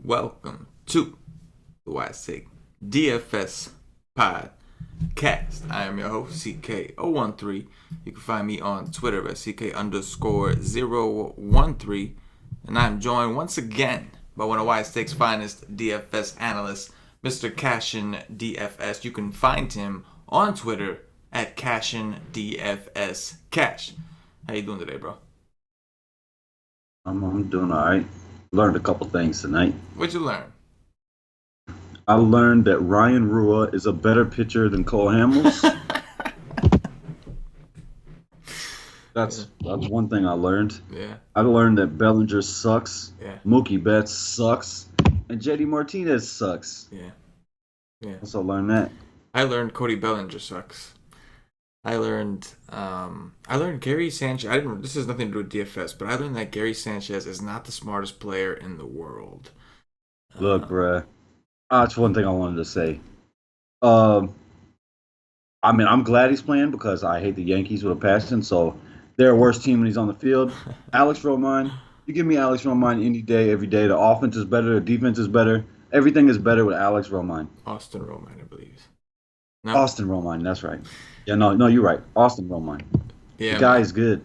Welcome to the CK013 podcast. I am your host, CK013. You can find me on Twitter at CK_013. And I'm joined once again by one of YStake's finest DFS analysts, Mr. CashinDFS. You can find him on Twitter at CashinDFS. Cash, how you doing today, bro? I'm doing all right. Learned a couple things tonight. What'd you learn? I learned that Ryan Rua is a better pitcher than Cole Hamels. That's one thing I learned. Yeah. I learned that Bellinger sucks. Yeah. Mookie Betts sucks. And JD Martinez sucks. Yeah. Yeah. Also learned that. I learned Cody Bellinger sucks. I learned Gary Sanchez. This has nothing to do with DFS, but I learned that Gary Sanchez is not the smartest player in the world. Look, bruh. That's one thing I wanted to say. I'm glad he's playing because I hate the Yankees with a passion, so they're a worse team when he's on the field. Alex Romine, you give me Alex Romine any day, every day. The offense is better, the defense is better. Everything is better with Alex Romine. Austin Romine, I believe. No? Austin Romine, that's right. Yeah, no, you're right. Austin Romine. Yeah, the guy is good.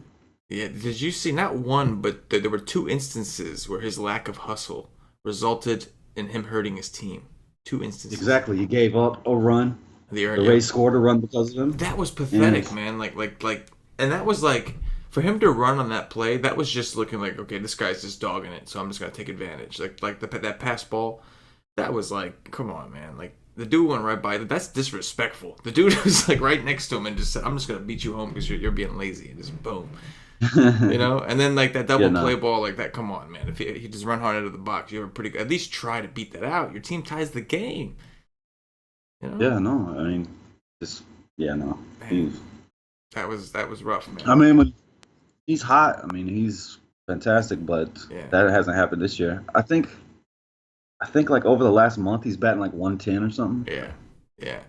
Yeah, did you see not one, but there were two instances where his lack of hustle resulted in him hurting his team. Two instances. Exactly. He gave up a run. The yeah. Rays scored a run because of him. That was pathetic, man. Like, and that was like, for him to run on that play, that was just looking like, okay, this guy's just dogging it, so I'm just gonna take advantage. Like that pass ball, that was like, come on, man. Like the dude went right by. That's disrespectful. The dude was like right next to him and just said, "I'm just gonna beat you home because you're being lazy." And just boom. You know, and then like that double play ball, like that. Come on, man! If he just run hard out of the box, you were pretty good. At least try to beat that out. Your team ties the game. You know? Yeah, no, I mean, no. That was rough, man. I mean, when he's hot. I mean, he's fantastic, but that hasn't happened this year. I think like over the last month, he's batting like 110 or something. Yeah.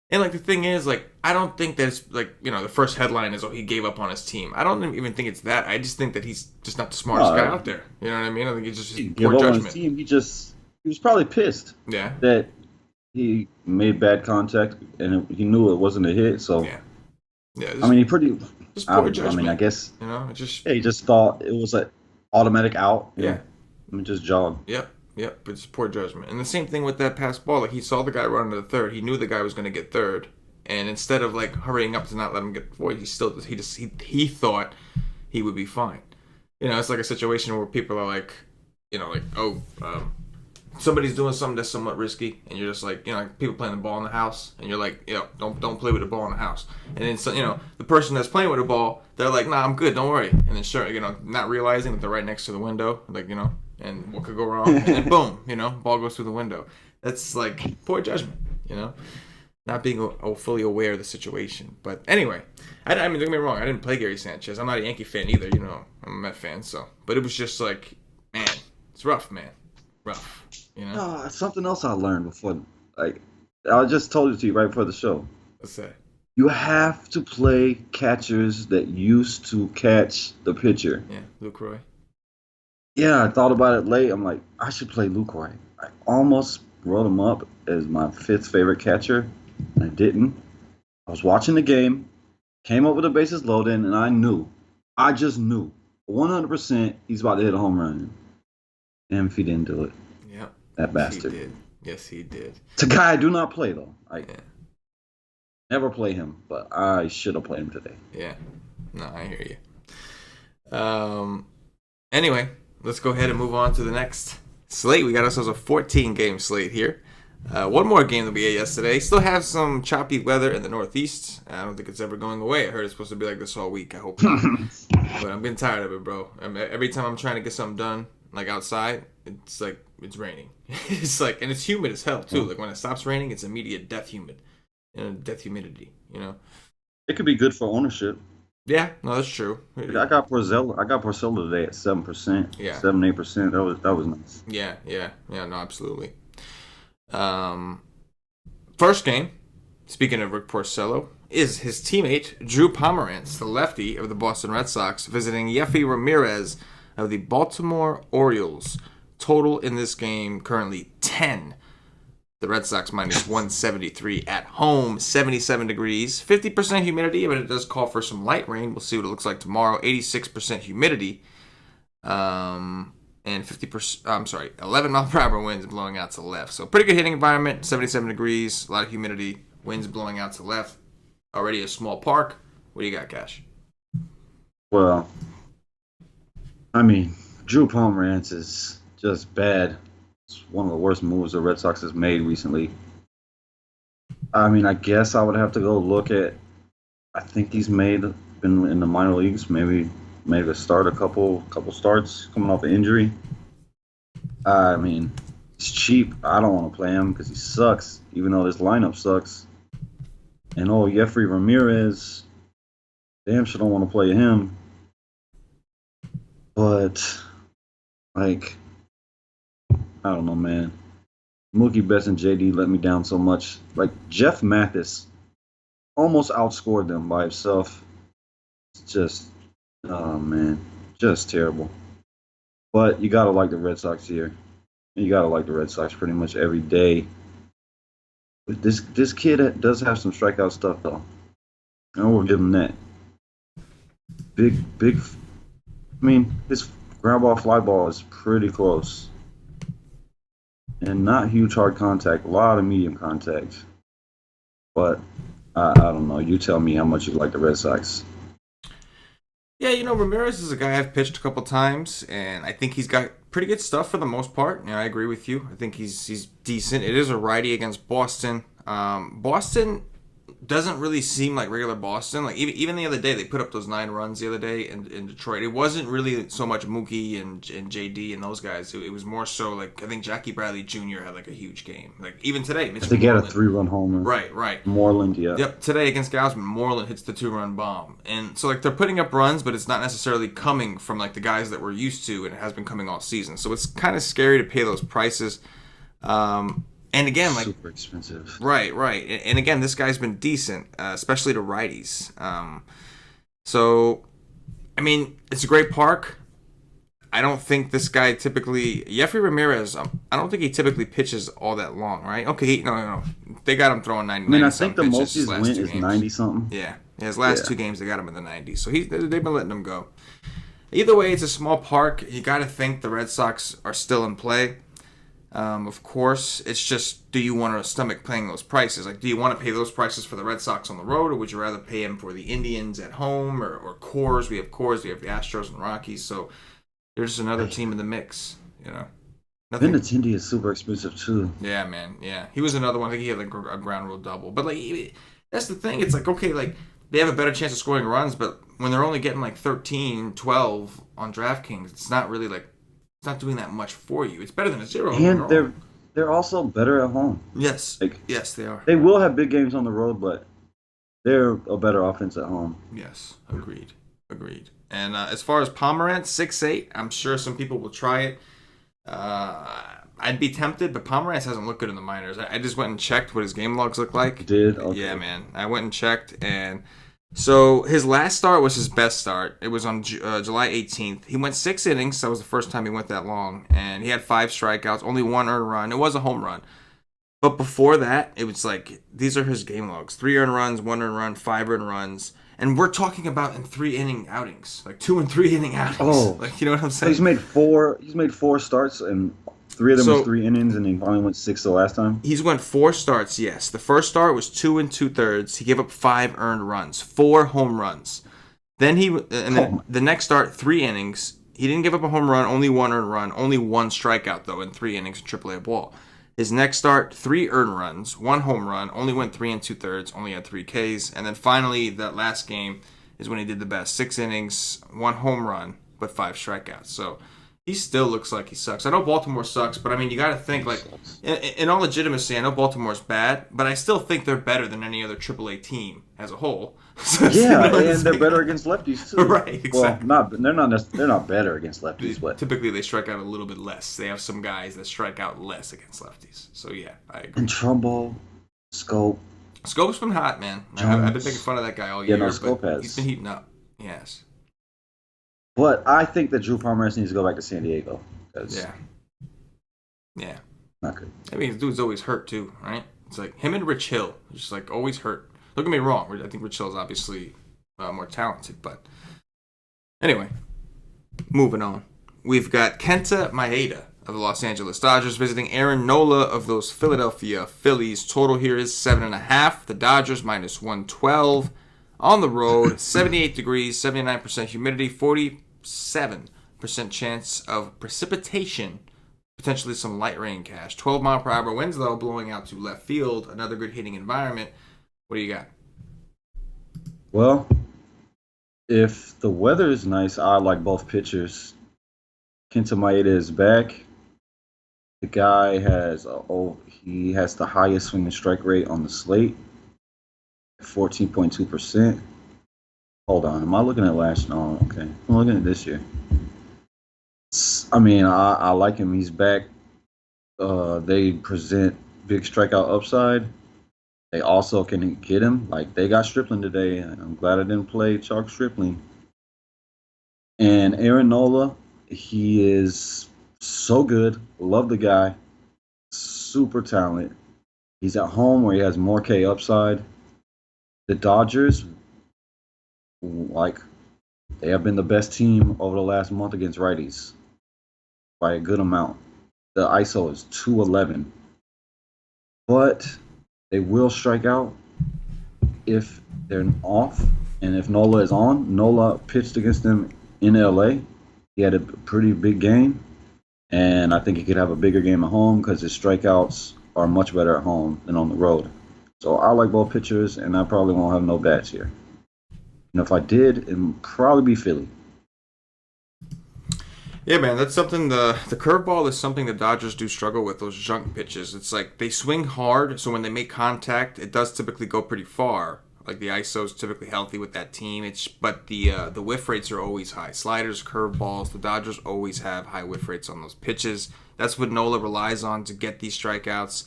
And, like, the thing is, like, I don't think that it's, like, you know, the first headline is, oh, he gave up on his team. I don't even think it's that. I just think that he's just not the smartest guy out there. You know what I mean? I think he's just poor judgment. On his team, he was probably pissed that he made bad contact and he knew it wasn't a hit. So, I mean, just poor judgment. I mean, I guess, you know, he just thought it was an automatic out. Yeah. I mean, just jog. Yep, it's poor judgment. And the same thing with that pass ball. Like, he saw the guy run to the third. He knew the guy was going to get third. And instead of, like, hurrying up to not let him get forward, he thought he would be fine. You know, it's like a situation where people are like, you know, like, somebody's doing something that's somewhat risky. And you're just like, you know, like people playing the ball in the house. And you're like, you know, don't play with the ball in the house. And then, so, you know, the person that's playing with the ball, they're like, nah, I'm good, don't worry. And then, sure, you know, not realizing that they're right next to the window. Like, you know. And what could go wrong? And then boom, you know, ball goes through the window. That's like poor judgment, you know, not being fully aware of the situation. But anyway, I mean, don't get me wrong, I didn't play Gary Sanchez. I'm not a Yankee fan either, you know. I'm a Met fan, so. But it was just like, man, it's rough, man, rough, you know. Something else I learned before, like I just told it to you right before the show. What's that? You have to play catchers that used to catch the pitcher. Yeah, Luke Roy. Yeah, I thought about it late. I'm like, I should play Lucroy. I almost wrote him up as my 5th favorite catcher, and I didn't. I was watching the game, came up with the bases loaded, and I just knew, 100% he's about to hit a home run. Damn if he didn't do it. Yep. That bastard. He did. Yes, he did. It's a guy I do not play, though. Never play him, but I should have played him today. Yeah. No, I hear you. Anyway. Let's go ahead and move on to the next slate. We got ourselves a 14-game slate here. One more game that we had yesterday. Still have some choppy weather in the Northeast. I don't think it's ever going away. I heard it's supposed to be like this all week. I hope not. But I'm getting tired of it, bro. Every time I'm trying to get something done, like outside, it's like it's raining. It's like, and it's humid as hell too. Like when it stops raining, it's immediate death humidity. You know. It could be good for ownership. Yeah, no, that's true. I got Porcello today at 7%. Yeah, 7-8%. That was nice. Yeah, no, absolutely. First game. Speaking of Rick Porcello, is his teammate, Drew Pomeranz, the lefty of the Boston Red Sox, visiting Yefy Ramirez of the Baltimore Orioles. Total in this game currently 10. The Red Sox minus 173 at home, 77 degrees, 50% humidity, but it does call for some light rain. We'll see what it looks like tomorrow. 86% humidity, and 11 mile per hour winds blowing out to the left. So pretty good hitting environment, 77 degrees, a lot of humidity, winds blowing out to the left. Already a small park. What do you got, Cash? Well, I mean, Drew Pomeranz is just bad. It's one of the worst moves the Red Sox has made recently. I mean, I guess I would have to go look at. I think he's been in the minor leagues. Maybe start a couple starts coming off an injury. I mean, it's cheap. I don't want to play him because he sucks. Even though this lineup sucks. And Yefry Ramirez, damn sure don't want to play him. But like, I don't know, man. Mookie Betts and JD let me down so much. Like, Jeff Mathis almost outscored them by himself. It's just, oh, man, just terrible. But you got to like the Red Sox here. You got to like the Red Sox pretty much every day. But this kid does have some strikeout stuff, though. And we'll give him that. Big, I mean, his ground ball, fly ball is pretty close. And not huge hard contact, a lot of medium contact. But I don't know. You tell me how much you like the Red Sox. Yeah, Ramirez is a guy I've pitched a couple times, and I think he's got pretty good stuff for the most part. I agree with you. I think he's decent. It is a righty against Boston. Boston doesn't really seem like regular Boston. Like even the other day, they put up those 9 runs the other day in Detroit. It wasn't really so much Mookie and JD and those guys. It was more so like I think Jackie Bradley Jr. had like a huge game. Like even today, I think he had a 3-run homer. Right. Moreland, yeah. Yep. Today against Gausman, Moreland hits the 2-run bomb, and so like they're putting up runs, but it's not necessarily coming from like the guys that we're used to, and it has been coming all season. So it's kind of scary to pay those prices. And again, like super expensive. Right. And again, this guy's been decent, especially to righties. So, I mean, it's a great park. I don't think this guy typically, Yefry Ramirez, I don't think he typically pitches all that long, right? Okay, no. They got him throwing 90. I mean, I think the most he's went is 90 something. Yeah, his last 2 games they got him in the 90s. So they've been letting him go. Either way, it's a small park. You got to think the Red Sox are still in play. Of course, it's just, do you want to stomach paying those prices? Like, do you want to pay those prices for the Red Sox on the road, or would you rather pay them for the Indians at home, or Coors? We have Coors, we have the Astros and Rockies, so there's just another team in the mix, Benintendi is super expensive, too. Yeah, man, yeah. He was another one. I think he had like a ground rule double. But, like, that's the thing. It's like, okay, like, they have a better chance of scoring runs, but when they're only getting like 13, 12 on DraftKings, it's not really like, it's not doing that much for you. It's better than a 0. And they're also better at home. Yes. Yes, they are. They will have big games on the road, but they're a better offense at home. Yes. Agreed. And as far as Pomeranz, 6'8", I'm sure some people will try it. I'd be tempted, but Pomeranz hasn't looked good in the minors. I just went and checked what his game logs look like. You did? Okay. Yeah, man. I went and checked, and so his last start was his best start. It was on July 18th. He went 6 innings. That was the first time he went that long. And he had 5 strikeouts, only 1 earned run. It was a home run. But before that, it was like, these are his game logs. 3 earned runs, 1 earned run, 5 earned runs. And we're talking about in 3-inning outings. Like 2 and 3 inning outings. Oh. Like, you know what I'm saying? He's made 4 starts, and 3 of them was 3 innings, and he finally went 6 the last time. He's went 4 starts, yes. The first start was 2 2/3. He gave up 5 earned runs, 4 home runs. Then the next start, 3 innings. He didn't give up a home run, only 1 earned run, only 1 strikeout though in 3 innings in AAA ball. His next start, 3 earned runs, 1 home run, only went 3 2/3, only had 3 Ks. And then finally, that last game is when he did the best. 6 innings, 1 home run, but 5 strikeouts. So he still looks like he sucks. I know Baltimore sucks, but I mean, you got to think, like, in all legitimacy, I know Baltimore's bad, but I still think they're better than any other AAA team as a whole. So yeah, and they're better against lefties too. Right, exactly. Well, they're not better against lefties, but typically they strike out a little bit less. They have some guys that strike out less against lefties. So yeah, I agree. And Trumbull, Scope. Scope's been hot, man. I've been making Jones. fun of that guy all Yeah, year, no, but Scope he's been has. heating up. Yes. But I think that Drew Pomeranz needs to go back to San Diego because Yeah. Yeah. not good. I mean, this dude's always hurt too, right? It's like him and Rich Hill, just like always hurt. Don't get me wrong. I think Rich Hill is obviously more talented, but anyway, moving on. We've got Kenta Maeda of the Los Angeles Dodgers visiting Aaron Nola of those Philadelphia Phillies. Total here is 7.5. The Dodgers minus 112 on the road. 78 degrees, 79% humidity, 47% chance of precipitation. Potentially some light rain cash. 12-mile-per-hour winds, though, blowing out to left field. Another good hitting environment. What do you got? Well, if the weather is nice, I like both pitchers. Kenta Maeda is back. The guy he has the highest swing and strike rate on the slate, 14.2%. Hold on, am I looking at last? No, okay, I'm looking at this year. I mean, I like him. He's back. They present big strikeout upside. They also can get him. Like, they got Stripling today. I'm glad I didn't play Chalk Stripling. And Aaron Nola, he is so good. Love the guy. Super talent. He's at home where he has more K upside. The Dodgers, like, they have been the best team over the last month against righties by a good amount. The ISO is 211. But they will strike out if they're off. And if Nola is on, Nola pitched against them in LA. He had a pretty big game. And I think he could have a bigger game at home because his strikeouts are much better at home than on the road. So I like both pitchers, and I probably won't have no bats here. And if I did, it'd probably be Philly. Yeah, man, that's something. The curveball is something the Dodgers do struggle with, those junk pitches. It's like they swing hard, so when they make contact, it does typically go pretty far. Like the ISO is typically healthy with that team. But the whiff rates are always high. Sliders, curveballs, the Dodgers always have high whiff rates on those pitches. That's what Nola relies on to get these strikeouts.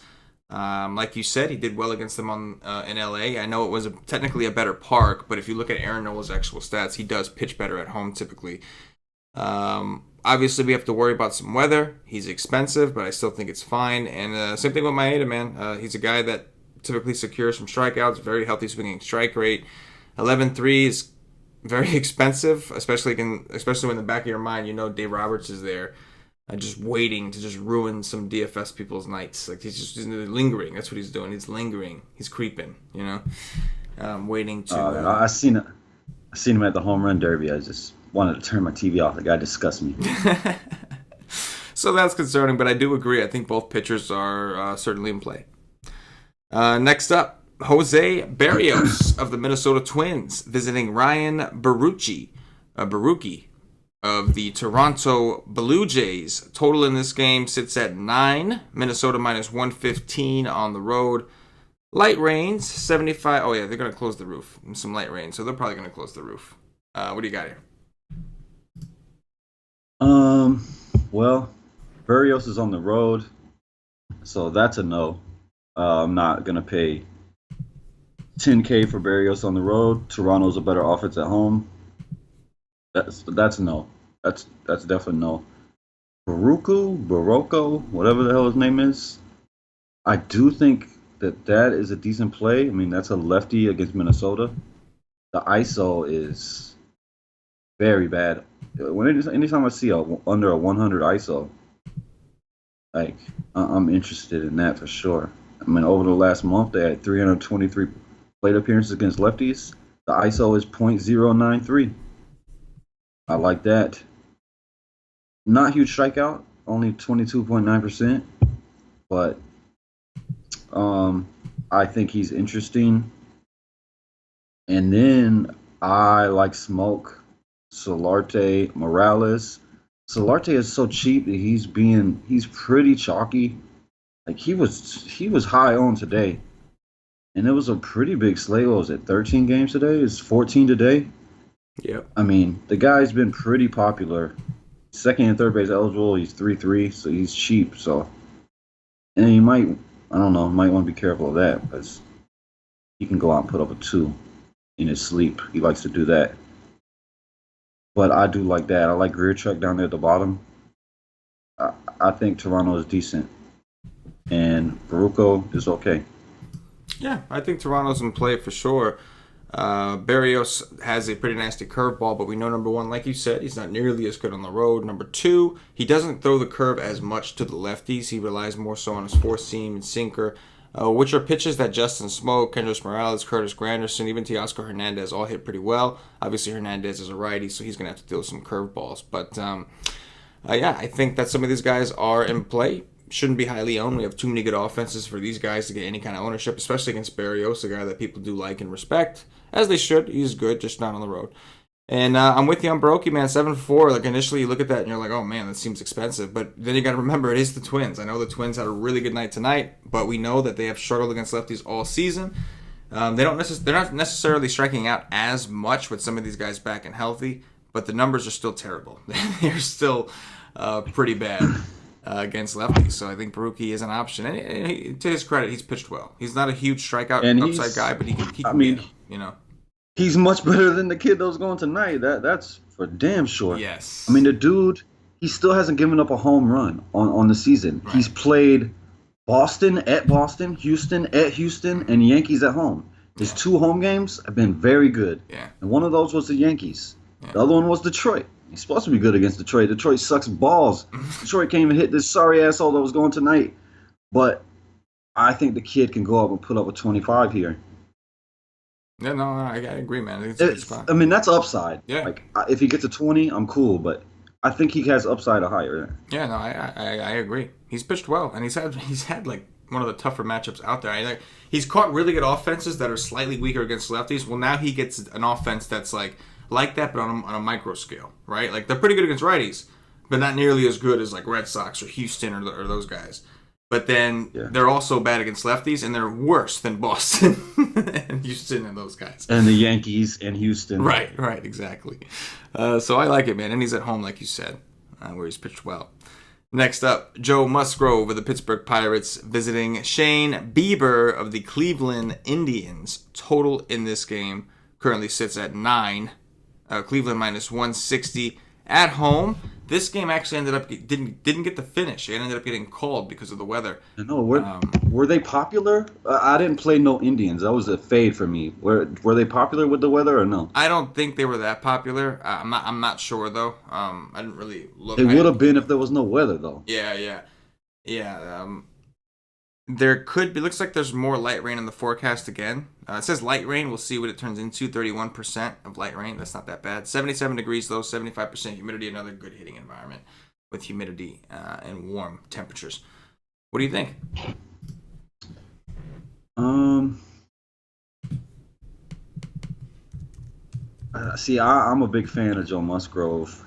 Like you said, he did well against them in LA. I know it was technically a better park, but if you look at Aaron Nola's actual stats, he does pitch better at home typically. Obviously, we have to worry about some weather. He's expensive, but I still think it's fine. And same thing with Maeda, man. He's a guy that typically secures some strikeouts, very healthy swinging strike rate. 11.3 is very expensive, especially when in the back of your mind, you know Dave Roberts is there, just waiting to just ruin some DFS people's nights. Like he's lingering. That's what he's doing. He's lingering. He's creeping. Waiting to. I seen him at the home run derby. I just wanted to turn my TV off. The guy disgusts me. So that's concerning, but I do agree. I think both pitchers are certainly in play. Next up, Jose Berrios of the Minnesota Twins visiting Ryan Baruchi of the Toronto Blue Jays. Total in this game sits at 9. Minnesota minus 115 on the road. Light rains, 75. Oh, yeah, they're going to close the roof. Some light rain, so they're probably going to close the roof. What do you got here? Well, Berrios is on the road, so that's a no. I'm not going to pay $10K for Berrios on the road. Toronto's a better offense at home. That's a no. That's definitely no. Barocco, whatever the hell his name is. I do think that is a decent play. I mean, that's a lefty against Minnesota. The ISO is very bad. Anytime I see under a 100 ISO, like I'm interested in that for sure. I mean, over the last month, they had 323 plate appearances against lefties. The ISO is .093. I like that. Not huge strikeout, only 22.9%, but I think he's interesting. And then I like smoke Solarte Morales. Solarte is so cheap that he's pretty chalky. Like he was high on today. And it was a pretty big slate. What was it, 13 games today? It's 14 today. Yep. I mean, the guy's been pretty popular. Second and third base eligible. He's 3.3, so he's cheap. So, and you might want to be careful of that because he can go out and put up a 2 in his sleep. He likes to do that. But I do like that. I like Grichuk down there at the bottom. I think Toronto is decent. And Baruco is okay. Yeah, I think Toronto's in play for sure. Berrios has a pretty nasty curveball, but we know, number one, like you said, he's not nearly as good on the road. Number two, he doesn't throw the curve as much to the lefties. He relies more so on his four-seam and sinker, which are pitches that Justin Smoke, Kendrys Morales, Curtis Granderson, even Teoscar Hernandez all hit pretty well. Obviously, Hernandez is a righty, so he's going to have to deal with some curveballs. But, yeah, I think that some of these guys are in play. Shouldn't be highly owned. We have too many good offenses for these guys to get any kind of ownership, especially against Berrios, a guy that people do like and respect, as they should. He's good, just not on the road. And I'm with you on Brokey, man. 7-4. Like, initially you look at that and you're like, oh man, that seems expensive. But then you got to remember, it is the Twins. I know the Twins had a really good night tonight, but we know that they have struggled against lefties all season. They're not necessarily striking out as much with some of these guys back and healthy, but the numbers are still terrible. They're still pretty bad. Against lefties, so I think Baruki is an option. And to his credit, he's pitched well. He's not a huge strikeout upside guy, but he can get, you know. He's much better than the kid that was going tonight. That's for damn sure. Yes. I mean, the dude, he still hasn't given up a home run on the season. Right. He's played Boston at Boston, Houston at Houston, and Yankees at home. His 2 home games have been very good. Yeah. And one of those was the Yankees. Yeah. The other one was Detroit. He's supposed to be good against Detroit. Detroit sucks balls. Detroit can't even hit this sorry asshole that was going tonight. But I think the kid can go up and put up a 25 here. Yeah, no, I agree, man. I think it's a good spot. I mean, that's upside. Yeah. Like, if he gets a 20, I'm cool. But I think he has upside higher. Yeah, no, I agree. He's pitched well, and he's had like one of the tougher matchups out there. He's caught really good offenses that are slightly weaker against lefties. Well, now he gets an offense that's like that, but on a micro scale, right? Like, they're pretty good against righties, but not nearly as good as like Red Sox or Houston or those guys. But then they're also bad against lefties, and they're worse than Boston and Houston and those guys. And the Yankees and Houston. Right, exactly. So I like it, man. And he's at home, like you said, where he's pitched well. Next up, Joe Musgrove of the Pittsburgh Pirates visiting Shane Bieber of the Cleveland Indians. Total in this game currently sits at 9. Cleveland minus 160 at home. This game actually ended up didn't get the finish. It ended up getting called because of the weather. No, were they popular? I didn't play no Indians. That was a fade for me. Were they popular with the weather or no? I don't think they were that popular. I'm not sure though. I didn't really look. They would have been if there was no weather though. Yeah. There could be. Looks like there's more light rain in the forecast again. It says light rain. We'll see what it turns into. 31% of light rain. That's not that bad. 77 degrees though. 75% humidity. Another good hitting environment with humidity and warm temperatures. What do you think? See, I'm a big fan of Joe Musgrove.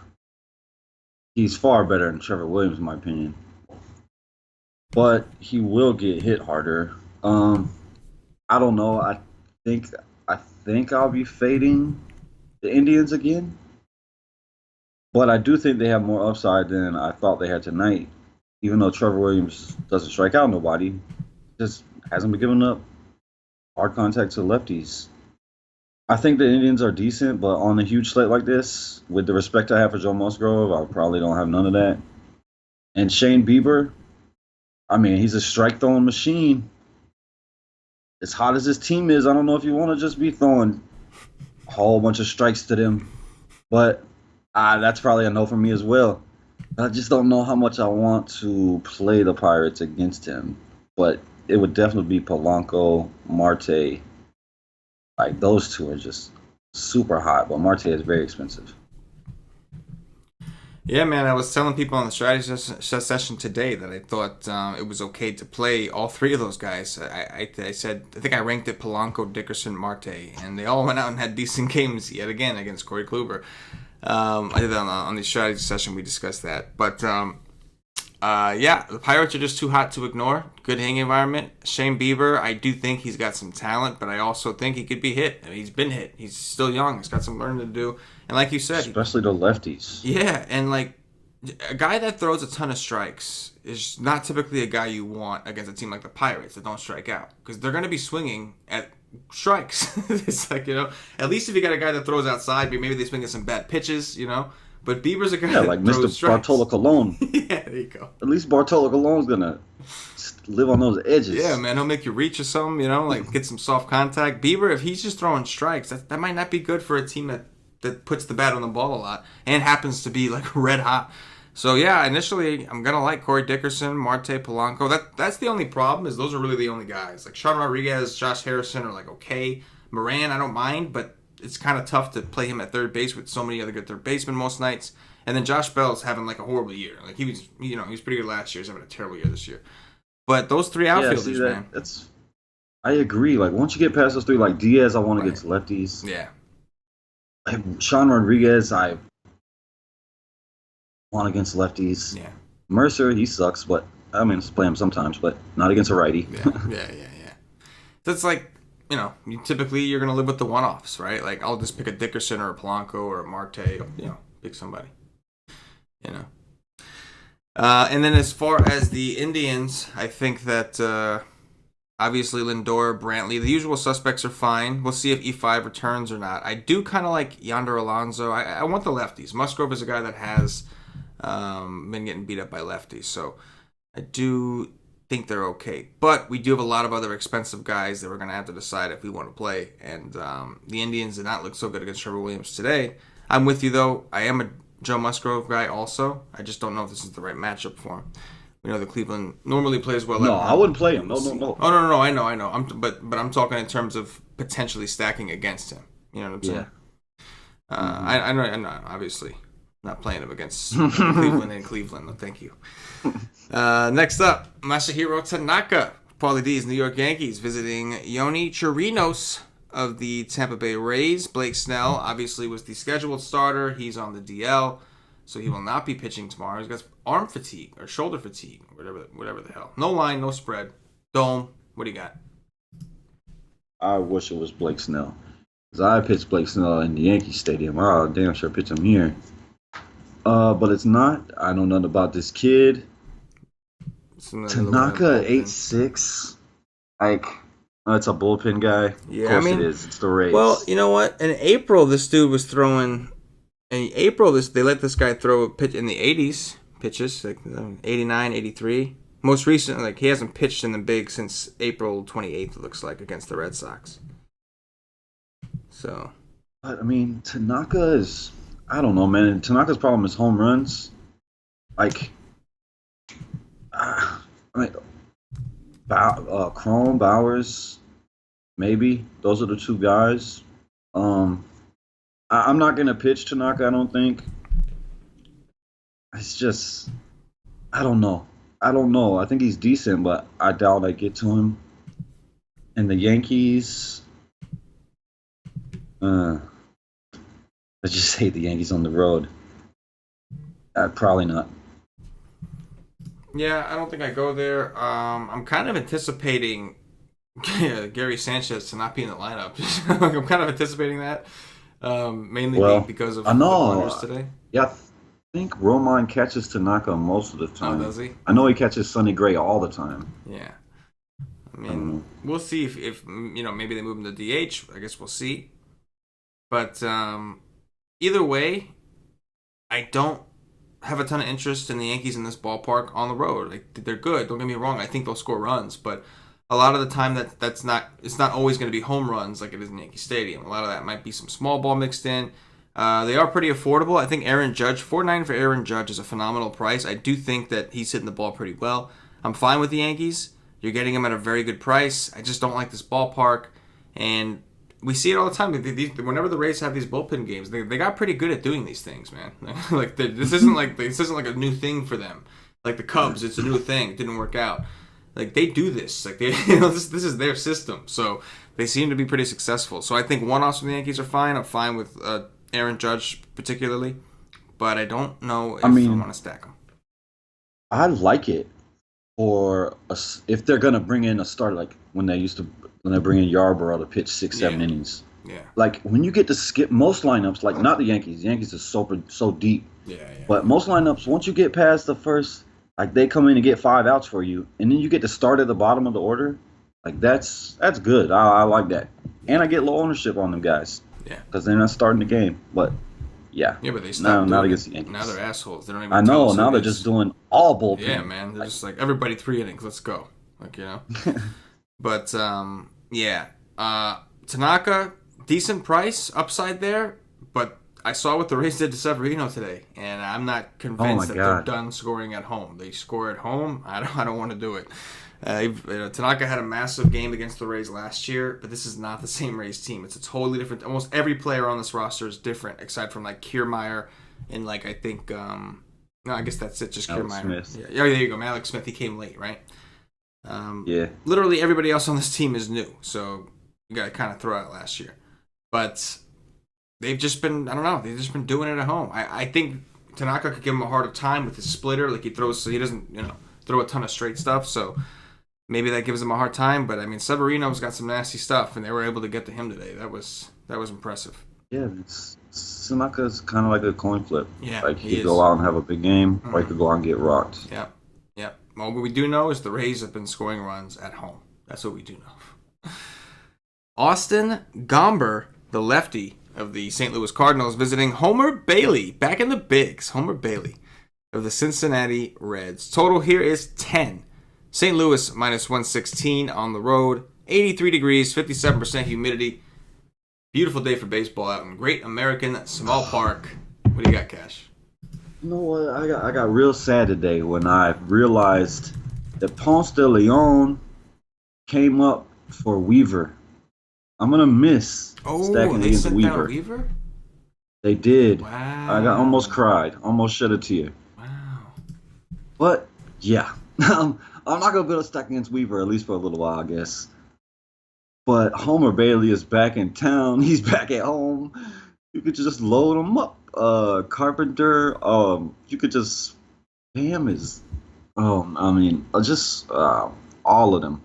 He's far better than Trevor Williams, in my opinion. But he will get hit harder. I don't know. I think I'll be fading the Indians again. But I do think they have more upside than I thought they had tonight. Even though Trevor Williams doesn't strike out nobody, just hasn't been giving up hard contact to lefties. I think the Indians are decent, but on a huge slate like this, with the respect I have for Joe Musgrove, I probably don't have none of that. And Shane Bieber, I mean, he's a strike-throwing machine. As hot as his team is, I don't know if you want to just be throwing a whole bunch of strikes to them. But that's probably a no for me as well. I just don't know how much I want to play the Pirates against him. But it would definitely be Polanco, Marte. Like, those two are just super hot, but Marte is very expensive. Yeah, man, I was telling people on the strategy session today that I thought it was okay to play all three of those guys. I think I ranked it Polanco, Dickerson, Marte, and they all went out and had decent games yet again against Corey Kluber. I did that on the strategy session. We discussed that. But, yeah, the Pirates are just too hot to ignore. Good hitting environment. Shane Bieber, I do think he's got some talent, but I also think he could be hit. I mean, he's been hit. He's still young. He's got some learning to do. And like you said... Especially the lefties. Yeah, and like a guy that throws a ton of strikes is not typically a guy you want against a team like the Pirates that don't strike out. Because they're going to be swinging at strikes. It's like, at least if you got a guy that throws outside, maybe they swing at some bad pitches, But Bieber's a guy that like throws Mr. strikes. Bartolo Colon. Yeah, there you go. At least Bartolo Colon's gonna live on those edges. Yeah, man, he'll make you reach or something, like get some soft contact. Bieber, if he's just throwing strikes, that might not be good for a team that puts the bat on the ball a lot and happens to be like red hot. So yeah, initially I'm gonna like Corey Dickerson, Marte, Polanco. That's the only problem, is those are really the only guys. Like Sean Rodriguez, Josh Harrison are like okay. Moran, I don't mind, but it's kind of tough to play him at third base with so many other good third basemen most nights. And then Josh Bell's having like a horrible year. Like he was pretty good last year. He's having a terrible year this year. But those three outfielders, man. I agree. Like once you get past those three, like Diaz, I want against lefties. Yeah. Sean Rodriguez, I want against lefties. Yeah. Mercer, he sucks, but I mean, let's play him sometimes, but not against a righty. Yeah. So it's like, you're going to live with the one-offs, right? Like I'll just pick a Dickerson or a Polanco or a Marte, pick somebody, And then as far as the Indians, I think that obviously Lindor, Brantley, the usual suspects are fine. We'll see if E5 returns or not. I do kind of like Yonder Alonso. I want the lefties. Musgrove is a guy that has been getting beat up by lefties, so I do think they're okay. But we do have a lot of other expensive guys that we're going to have to decide if we want to play. And the Indians did not look so good against Trevor Williams today. I'm with you, though. I am a Joe Musgrove guy also. I just don't know if this is the right matchup for him. We know that Cleveland normally plays well. No, I wouldn't play him. No. Oh, no. I know. But I'm talking in terms of potentially stacking against him. You know what I'm saying? Yeah. I know, obviously. Not playing him against Cleveland and Cleveland. No, thank you. Next up, Masahiro Tanaka, Paulie D's New York Yankees, visiting Yoni Chirinos of the Tampa Bay Rays. Blake Snell obviously was the scheduled starter. He's on the DL, so he will not be pitching tomorrow. He's got arm fatigue or shoulder fatigue, whatever the hell. No line, no spread. Dome, what do you got? I wish it was Blake Snell. Because I pitched Blake Snell in the Yankee Stadium. Oh, damn sure pitch him here. But it's not. I know nothing about this kid. Tanaka, 8'6". Like, it's a bullpen guy. Yeah, of course it is. It's the Rays. Well, you know what? In April, this dude was throwing. In April, they let this guy throw a pitch in the 80s pitches, like 89, 83. Most recently, he hasn't pitched in the big since April 28th. It looks like against the Red Sox. So. But I mean, Tanaka is. I don't know, man. Tanaka's problem is home runs. Like, Chrome, Bowers, maybe. Those are the two guys. I'm not going to pitch Tanaka, I don't think. It's just, I don't know. I think he's decent, but I doubt I get to him. And the Yankees, I just hate the Yankees on the road. Probably not. Yeah, I don't think I go there. I'm kind of anticipating Gary Sanchez to not be in the lineup. I'm kind of anticipating that, mainly because of the runners today. Yeah, I think Roman catches Tanaka most of the time. Oh, does he? I know he catches Sonny Gray all the time. Yeah. I mean, we'll see if maybe they move him to DH. I guess we'll see. But either way, I don't have a ton of interest in the Yankees in this ballpark on the road. Like, they're good. Don't get me wrong. I think they'll score runs, but a lot of the time it's not always going to be home runs like it is in Yankee Stadium. A lot of that might be some small ball mixed in. They are pretty affordable. I think Aaron Judge, $4.9 for Aaron Judge is a phenomenal price. I do think that he's hitting the ball pretty well. I'm fine with the Yankees. You're getting him at a very good price. I just don't like this ballpark, and we see it all the time. Whenever the Rays have these bullpen games, they got pretty good at doing these things, man. Like this isn't like a new thing for them. Like the Cubs, it's a new thing. It didn't work out. Like they do this. Like this is their system. So they seem to be pretty successful. So I think one-offs from the Yankees are fine. I'm fine with Aaron Judge particularly, but I don't know if I want to stack him. I like it if they're gonna bring in a starter, like when they bring in Yarborough to pitch 6-7 innings. Yeah. Like when you get to skip most lineups, like not the Yankees. The Yankees are so deep. Yeah. But most lineups, once you get past the first, like they come in and get 5 outs for you, and then you get to start at the bottom of the order. Like that's good. I like that. and I get low ownership on them guys. Yeah. Because they're not starting the game. But yeah. Yeah, but they stopped not doing against it. the Yankees. Now they're assholes. They don't even. I tell know. us Now they're just doing all bullpen. Yeah, man. They're just like everybody 3 innings. Let's go. Like But yeah. Tanaka, decent price, upside there, but I saw what the Rays did to Severino today, and I'm not convinced that they're done scoring at home. They score at home. I don't want to do it. Tanaka had a massive game against the Rays last year, but this is not the same Rays team. It's a totally different. Almost every player on this roster is different, aside from like Kiermaier and like I think. No, I guess that's it. Just Kiermaier. Yeah, there you go. Alex Smith. He came late, right? Yeah. Literally everybody else on this team is new, so you got to kind of throw out last year, but. They've just been, I don't know, they've just been doing it at home. I think Tanaka could give him a harder time with his splitter. Like he throws, so he doesn't, throw a ton of straight stuff. So maybe that gives him a hard time. But I mean, Severino's got some nasty stuff, and they were able to get to him today. That was impressive. Yeah, Tanaka's kind of like a coin flip. Yeah, like he could go out and have a big game, or he could go out and get rocked. Yeah. Well, what we do know is the Rays have been scoring runs at home. That's what we do know. Austin Gomber, the lefty of the St. Louis Cardinals, visiting Homer Bailey, back in the bigs. Homer Bailey of the Cincinnati Reds. Total here is 10. St. Louis minus 116 on the road. 83 degrees, 57% humidity. Beautiful day for baseball out in Great American Small Park. What do you got, Cash? You know what? I got real sad today when I realized that Ponce de Leon came up for Weaver. I'm gonna miss stacking against Weaver. Weaver. They did. Wow. I almost cried, almost shed a tear. Wow. But yeah, I'm not gonna be able to stack against Weaver at least for a little while, I guess. But Homer Bailey is back in town. He's back at home. You could just load him up. Carpenter. You could just pay him just all of them.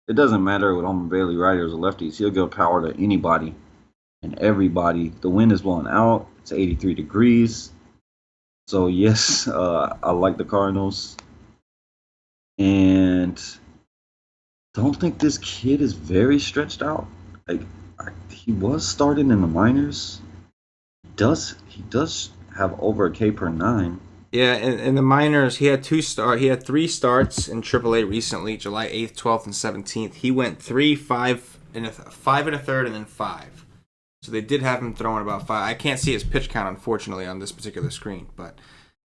It doesn't matter with Homer Bailey, righties or lefties. He'll give power to anybody and everybody. The wind is blowing out. It's 83 degrees. So, yes, I like the Cardinals. And don't think this kid is very stretched out. He was starting in the minors. He does have over a K per 9. Yeah, in the minors, he had 3 starts in AAA recently, July 8th, 12th, and 17th. He went 3, 5 and a third, and then 5. So they did have him throwing about 5. I can't see his pitch count, unfortunately, on this particular screen, but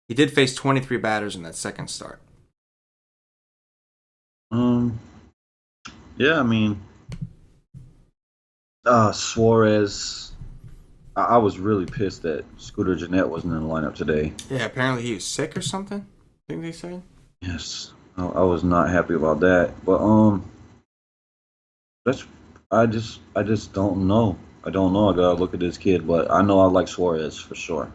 he did face 23 batters in that second start. Yeah, I mean, Suarez. I was really pissed that Scooter Gennett wasn't in the lineup today. Yeah, apparently he was sick or something. I think they said. Yes, I was not happy about that. But I just don't know. I don't know. I gotta look at this kid, but I know I like Suarez for sure.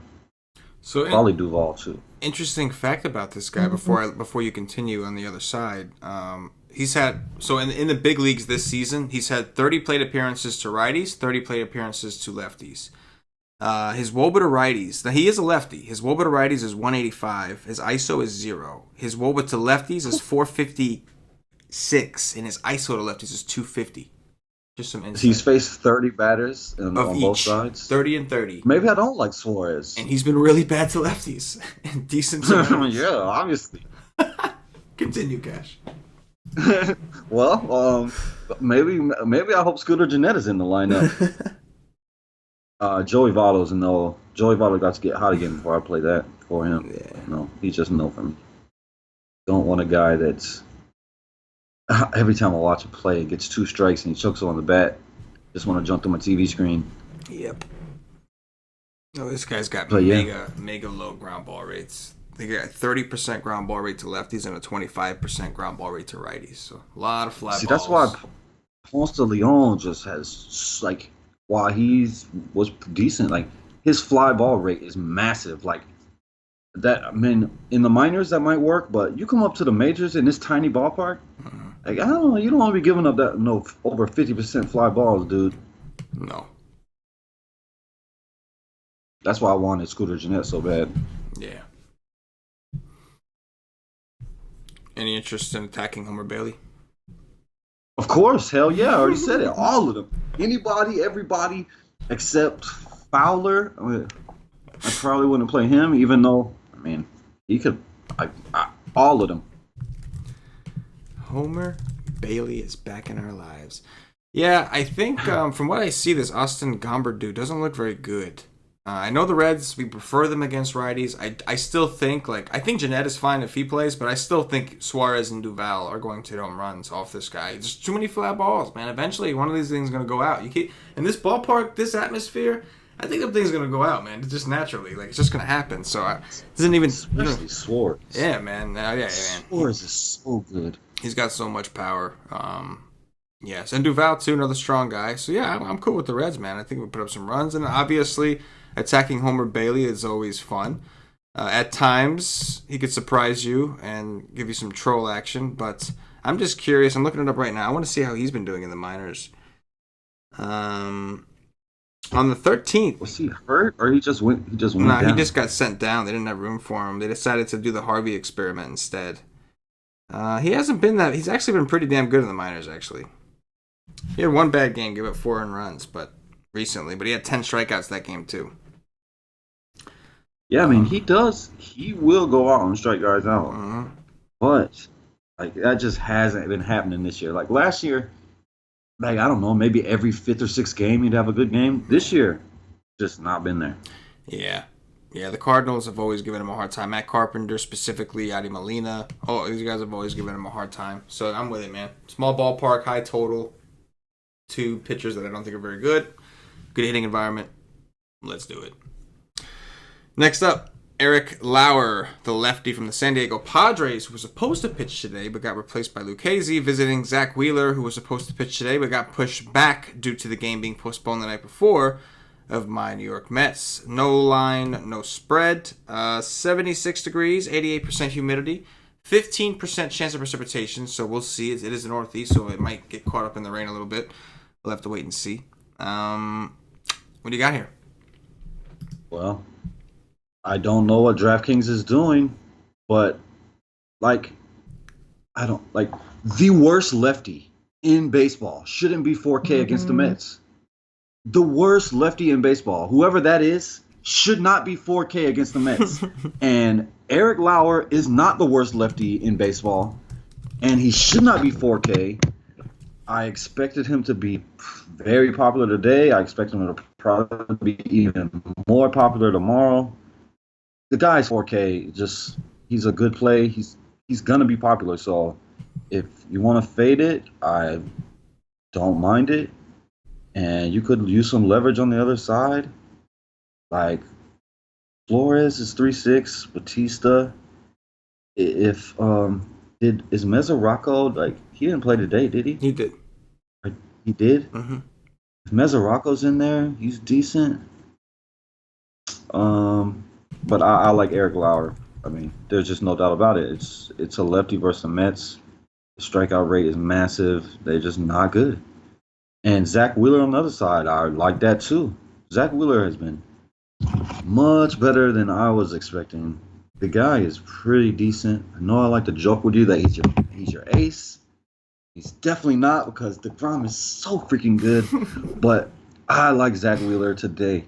So probably Duvall too. Interesting fact about this guy before you continue on the other side. He's had in the big leagues this season, he's had 30 plate appearances to righties, 30 plate appearances to lefties. His WOBA to righties. Now, he is a lefty. His WOBA to righties is 185. His ISO is 0. His WOBA to lefties is 456. And his ISO to lefties is 250. Just some insight. He's faced 30 batters on both sides. 30 and 30. Maybe I don't like Suarez. And he's been really bad to lefties. And decent to righties. Yeah, obviously. Continue, Cash. Well, maybe I hope Scooter Gennett is in the lineup. Joey Votto's no. Joey Votto got to get hot again before I play that for him. Yeah. No, he's just no for me. Don't want a guy that's every time I watch him play, gets 2 strikes and he chokes on the bat. Just want to jump through my TV screen. Yep. No, this guy's got mega low ground ball rates. They got 30% ground ball rate to lefties and a 25% ground ball rate to righties. So a lot of fly balls. That's why Ponce de Leon just has while was decent, his fly ball rate is massive. That, I mean, in the minors that might work, but you come up to the majors in this tiny ballpark, I don't know, you don't want to be giving up that over 50% fly balls, dude. No. That's why I wanted Scooter Gennett so bad. Yeah. Any interest in attacking Homer Bailey? Of course, hell yeah, I already said it. All of them. anybody, everybody except Fowler. I probably wouldn't play him, even though, I mean, he could, all of them. Homer Bailey is back in our lives. Yeah, I think from what I see, this Austin Gomber dude doesn't look very good. I know the Reds, we prefer them against righties. I still think, I think Jeanette is fine if he plays, but I still think Suarez and Duvall are going to hit home runs off this guy. There's too many flat balls, man. Eventually, one of these things is going to go out. In this ballpark, this atmosphere, I think the thing's going to go out, man. Just naturally. It's just going to happen. So, it doesn't even... Especially Suarez. Yeah, man. Man. Suarez is so good. He's got so much power. Yes, and Duvall, too, another strong guy. So, yeah, I'm cool with the Reds, man. I think we put up some runs. And obviously, attacking Homer Bailey is always fun. At times, he could surprise you and give you some troll action. But I'm just curious. I'm looking it up right now. I want to see how he's been doing in the minors. On the 13th. Was he hurt, or he just went Nah, down? He just got sent down. They didn't have room for him. They decided to do the Harvey experiment instead. He hasn't been that... He's actually been pretty damn good in the minors, actually. He had one bad game, gave up 4 earned runs, recently, but he had 10 strikeouts that game too. Yeah, I mean, he does. He will go out and strike guys out. Uh-huh. But, that just hasn't been happening this year. Last year, I don't know, maybe every 5th or 6th game he'd have a good game. This year, just not been there. Yeah. Yeah, the Cardinals have always given him a hard time. Matt Carpenter, specifically, Yadi Molina. Oh, these guys have always given him a hard time. So I'm with it, man. Small ballpark, high total. 2 pitchers that I don't think are very good. Good hitting environment. Let's do it. Next up, Eric Lauer, the lefty from the San Diego Padres, who was supposed to pitch today but got replaced by Lucchesi, visiting Zach Wheeler, who was supposed to pitch today but got pushed back due to the game being postponed the night before of my New York Mets. No line, no spread. 76 degrees, 88% humidity. 15% chance of precipitation, so we'll see. It is the Northeast, so it might get caught up in the rain a little bit. We'll have to wait and see. What do you got here? Well, I don't know what DraftKings is doing, but the worst lefty in baseball shouldn't be 4K against the Mets. The worst lefty in baseball, whoever that is, should not be 4K against the Mets. And Eric Lauer is not the worst lefty in baseball, and he should not be 4K. I expected him to be very popular today. I expect him to probably be even more popular tomorrow. The guy's 4K. He's a good play. He's gonna be popular. So if you want to fade it, I don't mind it. And you could use some leverage on the other side. Flores is 3.6. Batista. Is Mesoraco he didn't play today, did he? He did. He did? Mm-hmm. If Mesoraco's in there, he's decent. But I like Eric Lauer. I mean, there's just no doubt about it. It's a lefty versus the Mets. The strikeout rate is massive. They're just not good. And Zach Wheeler on the other side, I like that too. Zach Wheeler has been much better than I was expecting. The guy is pretty decent. I know I like to joke with you that he's your ace. He's definitely not, because DeGrom is so freaking good. But I like Zach Wheeler today.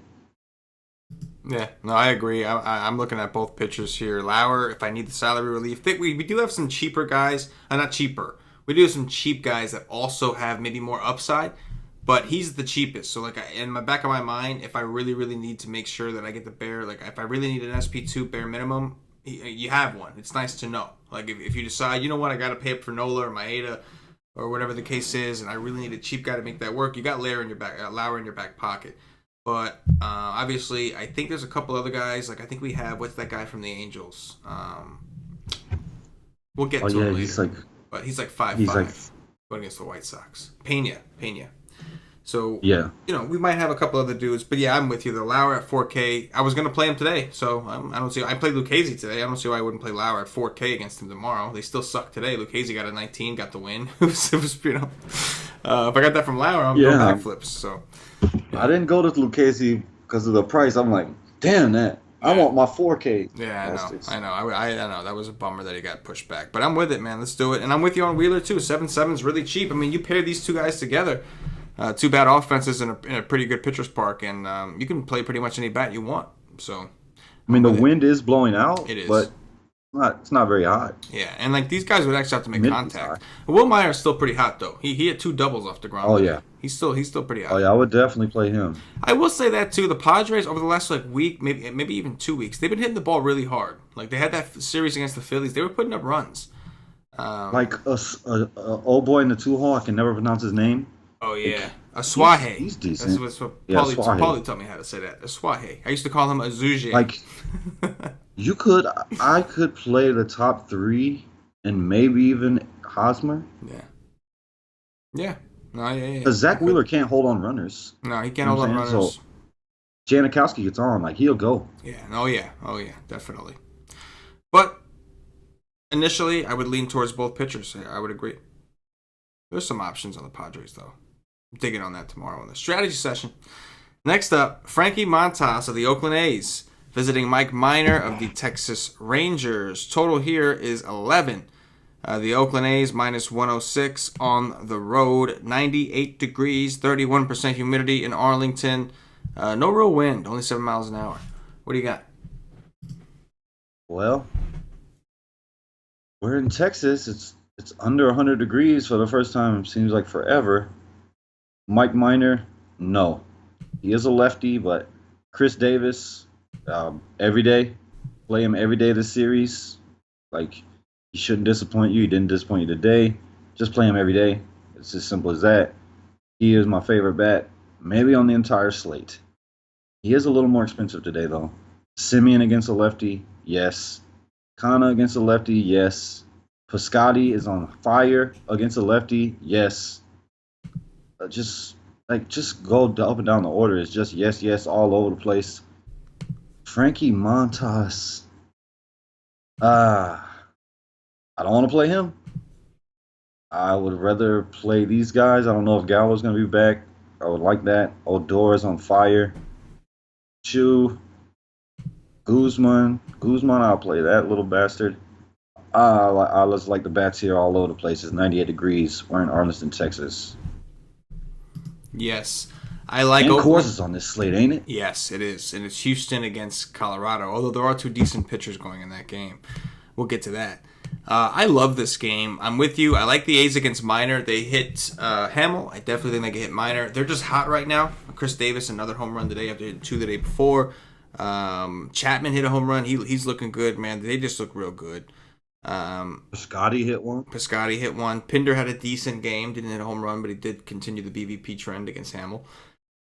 Yeah, no, I agree. I'm looking at both pitchers here. Lauer, if I need the salary relief. We do have some cheaper guys. Not cheaper. We do have some cheap guys that also have maybe more upside. But he's the cheapest. So, in the back of my mind, if I really, really need to make sure that I get the bare, if I really need an SP2 bare minimum, you have one. It's nice to know. If you decide, you know what, I got to pay up for Nola or Maeda or whatever the case is, and I really need a cheap guy to make that work, you got Lauer in your back pocket. But obviously, I think there's a couple other guys. I think we have, what's that guy from the Angels? We'll get to him later. He's 5'5", going against the White Sox. Pena. So, yeah, we might have a couple other dudes. But yeah, I'm with you. The Lauer at 4K. I was going to play him today, so I don't see. I played Lucchesi today. I don't see why I wouldn't play Lauer at 4K against him tomorrow. They still suck today. Lucchesi got a 19, got the win. It was if I got that from Lauer, I'm doing backflips. So I didn't go to Lucchesi because of the price. I'm like, damn that. I want my 4K. Yeah, I know. I know. That was a bummer that he got pushed back. But I'm with it, man. Let's do it. And I'm with you on Wheeler, too. 7.7 is really cheap. I mean, you pair these two guys together. Two bad offenses in a pretty good pitcher's park, and you can play pretty much any bat you want. So, I mean, the wind is blowing out, it is. But it's not very hot. Yeah, and like these guys would actually have to make Humidity contact. Will Meyer's still pretty hot though. He had 2 doubles off the ground. Oh yeah, he's still pretty hot. Oh yeah, I would definitely play him. I will say that too. The Padres over the last week, maybe even 2 weeks, they've been hitting the ball really hard. Like they had that series against the Phillies, they were putting up runs. Like a old boy in the 2-hole, I can never pronounce his name. Oh yeah, Aswahe. He's decent. That's what Paulie taught me how to say that. Aswahe. I used to call him Azuje. Like I could play the top 3 and maybe even Hosmer. Yeah. No, yeah. Because Zach Wheeler can't hold on runners. No, he can't hold on runners. So Janikowski gets on, like he'll go. Yeah. Oh yeah, definitely. But initially, I would lean towards both pitchers. I would agree. There's some options on the Padres, though. I'm digging on that tomorrow in the strategy session. Next up, Frankie Montes of the Oakland A's visiting Mike Minor of the Texas Rangers. Total here is 11. The Oakland A's minus 106 on the road. 98 degrees, 31% humidity in Arlington. No real wind, only 7 miles an hour. What do you got? Well, we're in Texas. It's under 100 degrees for the first time, it seems like forever. Mike Minor, no. He is a lefty, but Chris Davis, every day. Play him every day of the series. Like, he shouldn't disappoint you. He didn't disappoint you today. Just play him every day. It's as simple as that. He is my favorite bat, maybe on the entire slate. He is a little more expensive today, though. Simeon against a lefty, yes. Kana against a lefty, yes. Piscotty is on fire against a lefty, yes. Just go up and down the order. It's just yes, all over the place. Frankie Montes. I don't want to play him. I would rather play these guys. I don't know if Gallo's going to be back. I would like that. Odor is on fire. Chu. Guzman, I'll play that little bastard. I just like the bats here all over the place. It's 98 degrees. We're in Arlington, Texas. Yes. I like Oakland. Course is on this slate, ain't it? Yes, it is. And it's Houston against Colorado, although there are 2 decent pitchers going in that game. We'll get to that. I love this game. I'm with you. I like the A's against Minor. They hit Hamill. I definitely think they can hit Minor. They're just hot right now. Chris Davis, another home run today after hitting 2 the day before. Chapman hit a home run. He's looking good, man. They just look real good. Piscotty hit one. Pinder had a decent game. Didn't hit a home run, but he did continue the BVP trend against Hamels.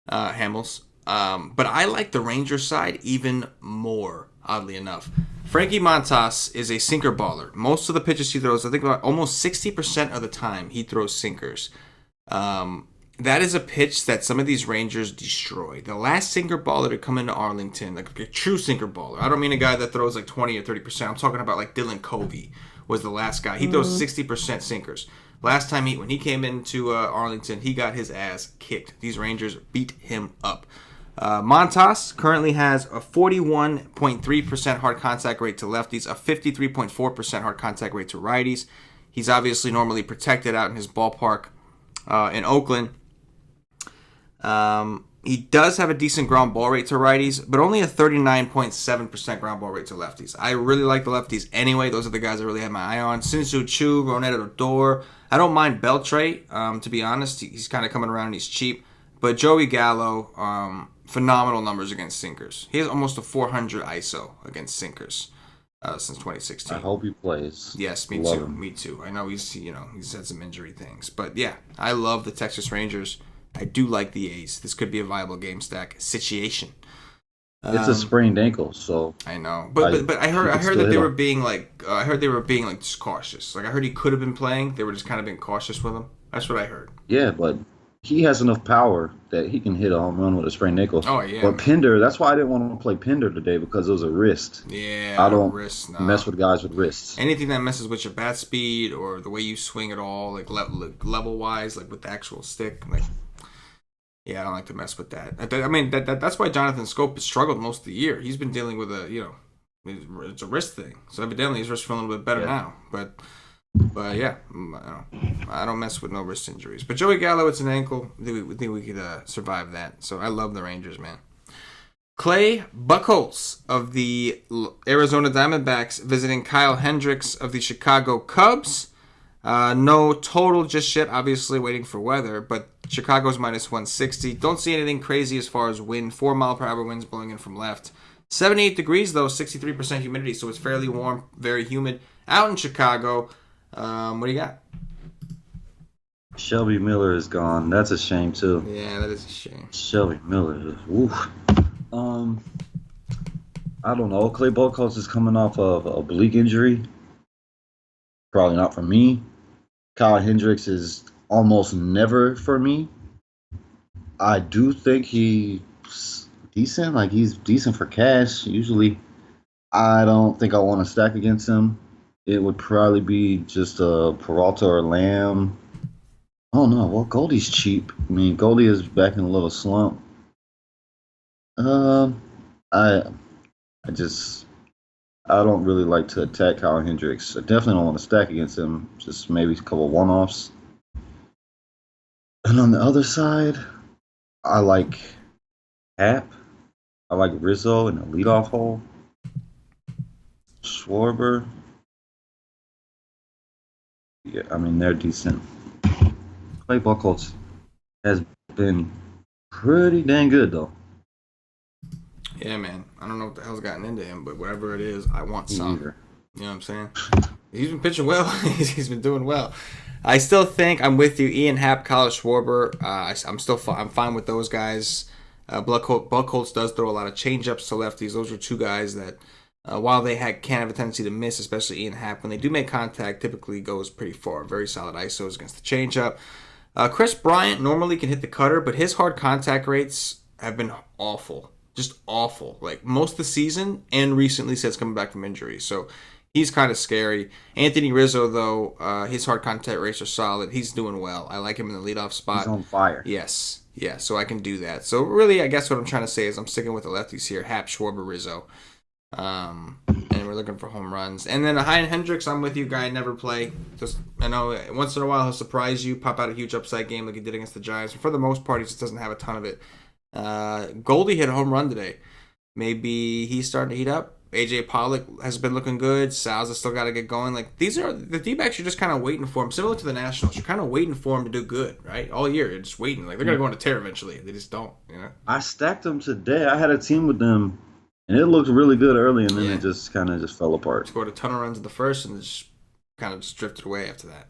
But I like the Rangers side even more, oddly enough. Frankie Montes is a sinker baller. Most of the pitches he throws, I think about almost 60% of the time, he throws sinkers. That is a pitch that some of these Rangers destroy. The last sinker baller to come into Arlington, like a true sinker baller. I don't mean a guy that throws like 20 or 30%. I'm talking about like Dylan Covey was the last guy. He throws 60% sinkers. Last time when he came into Arlington, he got his ass kicked. These Rangers beat him up. Montes currently has a 41.3% hard contact rate to lefties, a 53.4% hard contact rate to righties. He's obviously normally protected out in his ballpark in Oakland. He does have a decent ground ball rate to righties, but only a 39.7% ground ball rate to lefties. I really like the lefties anyway. Those are the guys I really have my eye on. Sinsu Chu, Ronette Odor. I don't mind Beltre, to be honest. He's kind of coming around and he's cheap. But Joey Gallo, phenomenal numbers against sinkers. He has almost a 400 ISO against sinkers since 2016. I hope he plays. Yes, me too. Me too. I know he's had some injury things. But yeah, I love the Texas Rangers. I do like the A's. This could be a viable game stack situation. It's a sprained ankle, so I know. But I heard that they were being just cautious. Like I heard he could have been playing. They were just kind of being cautious with him. That's what I heard. Yeah, but he has enough power that he can hit a home run with a sprained ankle. Oh yeah. But Pinder, that's why I didn't want to play Pinder today because it was a wrist. Yeah, I don't mess with guys with wrists. Anything that messes with your bat speed or the way you swing at all, like level wise, like with the actual stick, like. Yeah, I don't like to mess with that. I mean, that's why Jonathan Scope has struggled most of the year. He's been dealing with it's a wrist thing. So evidently his wrist feeling a little bit better now. But But yeah, I don't mess with no wrist injuries. But Joey Gallo, it's an ankle. We think we could survive that. So I love the Rangers, man. Clay Buchholz of the Arizona Diamondbacks visiting Kyle Hendricks of the Chicago Cubs. No total just yet, obviously waiting for weather, but Chicago's minus 160. Don't see anything crazy as far as wind. 4 mile per hour winds blowing in from left. 78 degrees though, 63% humidity, so it's fairly warm, very humid out in Chicago. What do you got? Shelby Miller is gone. That's a shame too. Yeah, that is a shame. Shelby Miller. Oof. I don't know. Clay Buchholz is coming off of a oblique injury. Probably not for me. Kyle Hendricks is almost never for me. I do think he's decent. Like, he's decent for cash. Usually, I don't think I want to stack against him. It would probably be just a Peralta or Lamb. Oh no, well, Goldie's cheap. I mean, Goldie is back in a little slump. I don't really like to attack Kyle Hendricks. I definitely don't want to stack against him. Just maybe a couple one-offs. And on the other side, I like Hap. I like Rizzo in the leadoff hole. Schwarber. Yeah, I mean, they're decent. Clay Buchholz has been pretty dang good, though. Yeah, man. I don't know what the hell's gotten into him, but whatever it is, I want some. You know what I'm saying? He's been pitching well. He's been doing well. I still think I'm with you. Ian Happ, Kyle Schwarber. I'm fine with those guys. Buchholz does throw a lot of changeups to lefties. Those are two guys that, while they can have a tendency to miss, especially Ian Happ, when they do make contact, typically goes pretty far. Very solid ISOs against the changeup. Chris Bryant normally can hit the cutter, but his hard contact rates have been awful. Just awful. Like most of the season and recently since coming back from injury. So he's kind of scary. Anthony Rizzo, though, his hard contact rates are solid. He's doing well. I like him in the leadoff spot. He's on fire. Yes. Yeah, so I can do that. So really, I guess what I'm trying to say is I'm sticking with the lefties here. Hap, Schwarber, Rizzo. And we're looking for home runs. And then Hein Hendricks, I'm with you, guy. Never play. Just I know once in a while he'll surprise you, pop out a huge upside game like he did against the Giants. But for the most part, he just doesn't have a ton of it. Goldie hit a home run today. Maybe he's starting to heat up. AJ Pollock has been looking good. Sal's has still got to get going. Like these are the D-backs. You're just kind of waiting for him. Similar to the Nationals, you're kind of waiting for him to do good, right? All year, you're just waiting. Like they're gonna go on a tear eventually. They just don't, you know. I stacked them today. I had a team with them, and it looked really good early, and then it just kind of just fell apart. Scored a ton of runs in the first, and just kind of just drifted away after that.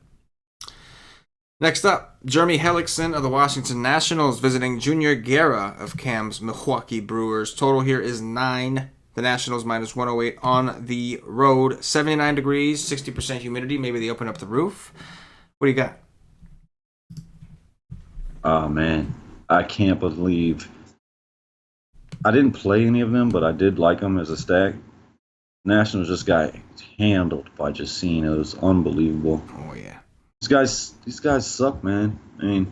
Next up, Jeremy Hellickson of the Washington Nationals visiting Junior Guerra of Cam's Milwaukee Brewers. Total here is 9. The Nationals minus 108 on the road. 79 degrees, 60% humidity. Maybe they open up the roof. What do you got? Oh, man. I can't believe. I didn't play any of them, but I did like them as a stack. Nationals just got handled by Justine. It was unbelievable. Oh, yeah. These guys suck, man. I mean,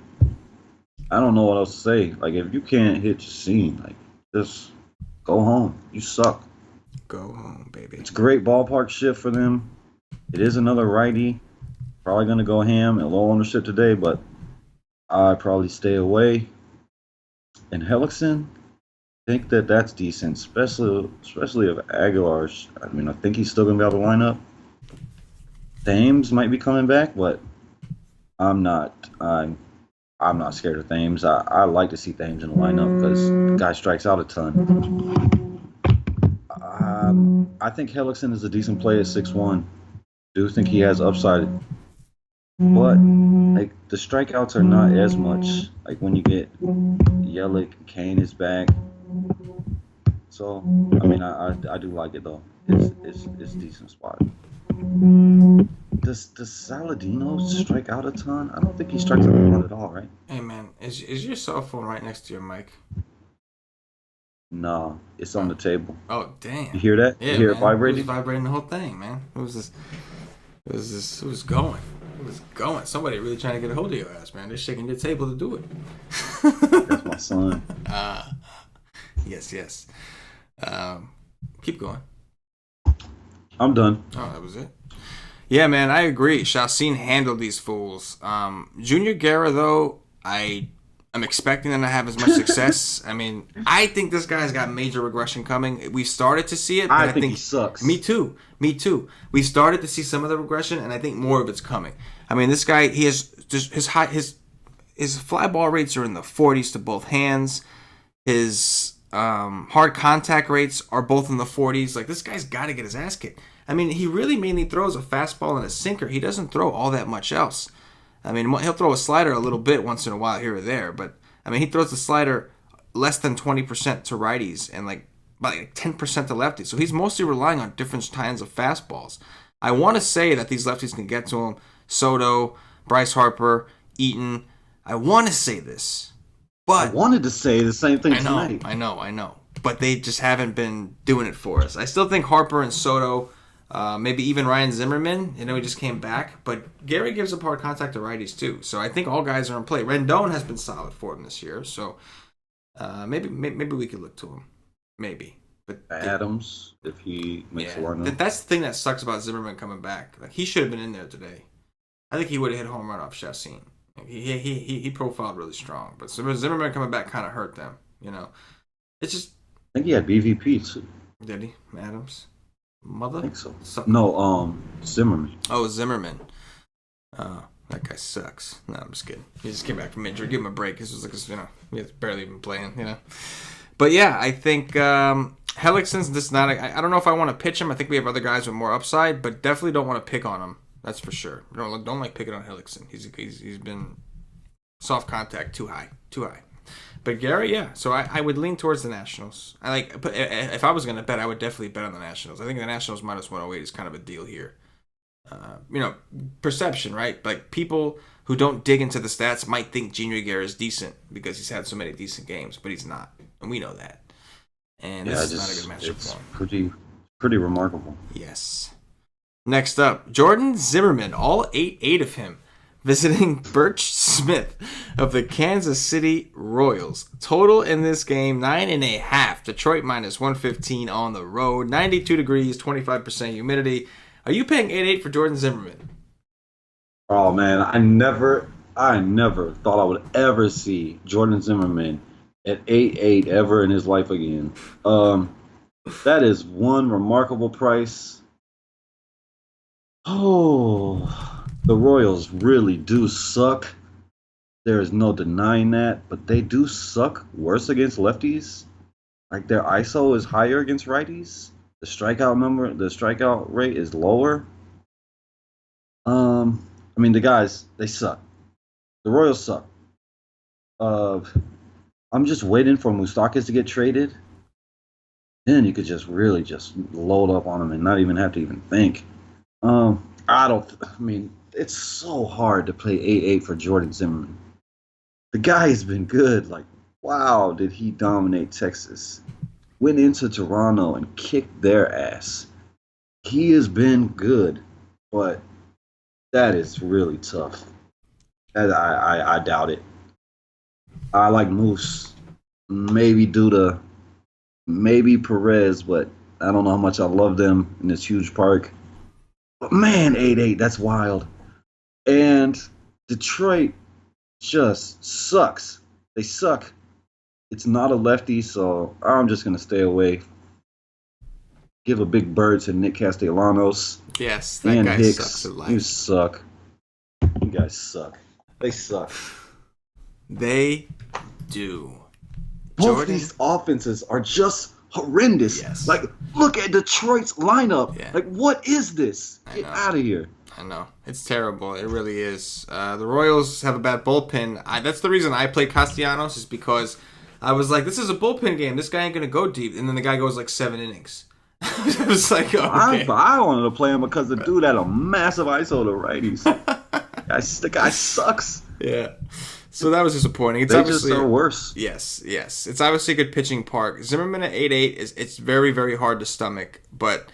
I don't know what else to say. Like, if you can't hit Justine, like, just go home. You suck. Go home, baby. It's a great ballpark shift for them. It is another righty. Probably going to go ham and low ownership today, but I'd probably stay away. And Hellickson, I think that's decent, especially if Aguilar's. I mean, I think he's still going to be out of the lineup. Thames might be coming back, but I'm not scared of Thames. I like to see Thames in the lineup because the guy strikes out a ton. I think Hellickson is a decent play at 6-1. Do think he has upside, but like the strikeouts are not as much. Like when you get Yelich, Kane is back. So I mean, I do like it though. It's a decent spot. Does Saladino strike out a ton? I don't think he strikes out a lot at all, right? Hey man, is your cell phone right next to your mic? No, it's on the table. Oh damn! You hear that? Yeah, you hear man. it vibrating? It was vibrating the whole thing, man. It was going. It was going. Somebody really trying to get a hold of your ass, man. They're shaking your table to do it. That's my son. Yes. Keep going. I'm done. Oh, that was it. Yeah, man, I agree. Chacin handled these fools. Junior Guerra, though, I'm expecting them to have as much success. I mean, I think this guy's got major regression coming. We started to see it, but I think he sucks. Me too. Me too. We started to see some of the regression, and I think more of it's coming. I mean, this guy, he has just his fly ball rates are in the 40s to both hands. His hard contact rates are both in the 40s. Like, this guy's got to get his ass kicked. I mean, he really mainly throws a fastball and a sinker. He doesn't throw all that much else. I mean, he'll throw a slider a little bit once in a while here or there, but I mean, he throws the slider less than 20% to righties and like 10% to lefties. So he's mostly relying on different kinds of fastballs. I want to say that these lefties can get to him. Soto, Bryce Harper, Eaton. I want to say this, but I wanted to say the same thing tonight. I know. But they just haven't been doing it for us. I still think Harper and Soto. Maybe even Ryan Zimmerman. He just came back. But Gary gives up hard contact to righties, too. So I think all guys are in play. Rendon has been solid for him this year. So maybe we could look to him. Maybe. But Adams, if he makes a run. That's the thing that sucks about Zimmerman coming back. Like, he should have been in there today. I think he would have hit a home run off Chacin. He profiled really strong. But Zimmerman coming back kind of hurt them. It's just... I think he had BVP, too. Did he? Adams? Mother? I think so. No, Zimmerman. Oh, Zimmerman. That guy sucks. No, I'm just kidding. He just came back from injury. Give him a break. This was like, he was barely even playing, But yeah, I think Hellickson's just not. I don't know if I want to pitch him. I think we have other guys with more upside, but definitely don't want to pick on him. That's for sure. Don't like picking on Hellickson. He's been soft contact too high. But Gary, yeah. So I would lean towards the Nationals. If I was going to bet, I would definitely bet on the Nationals. I think the Nationals minus 108 is kind of a deal here. Perception, right? Like, people who don't dig into the stats might think Junior Guerra is decent because he's had so many decent games, but he's not, and we know that. And this is not a good matchup for him. Pretty remarkable. Yes. Next up, Jordan Zimmerman, all 8 of him, visiting Birch Smith of the Kansas City Royals. Total in this game, 9.5. Detroit minus 115 on the road. 92 degrees, 25% humidity. Are you paying 8.8 for Jordan Zimmerman? Oh, man, I never thought I would ever see Jordan Zimmerman at 8.8 ever in his life again. That is one remarkable price. Oh, the Royals really do suck. There is no denying that, but they do suck worse against lefties. Like, their ISO is higher against righties. The strikeout rate is lower. I mean, the guys, they suck. The Royals suck. I'm just waiting for Moustakas to get traded. Then you could just really just load up on them and not even have to even think. It's so hard to play 8.8 for Jordan Zimmerman. The guy has been good. Like, wow, did he dominate Texas. Went into Toronto and kicked their ass. He has been good, but that is really tough. I doubt it. I like Moose, maybe Perez, but I don't know how much I love them in this huge park. But man, 8.8, that's wild. And Detroit just sucks. They suck. It's not a lefty, so I'm just going to stay away. Give a big bird to Nick Castellanos. Yes, that guy Hicks. Sucks at life. You suck. You guys suck. They suck. They do. Both these offenses are just horrendous. Yes. Like, look at Detroit's lineup. Yeah. Like, what is this? Get out of here. I know. It's terrible. It really is. The Royals have a bad bullpen. That's the reason I play Castellanos, is because I was like, this is a bullpen game. This guy ain't going to go deep. And then the guy goes like 7 innings. I was like, okay. I wanted to play him because the dude had a massive ISO to righties. The guy sucks. Yeah. So that was disappointing. They just are worse. Yes. It's obviously a good pitching park. Zimmerman at 8.8 it's very, very hard to stomach, but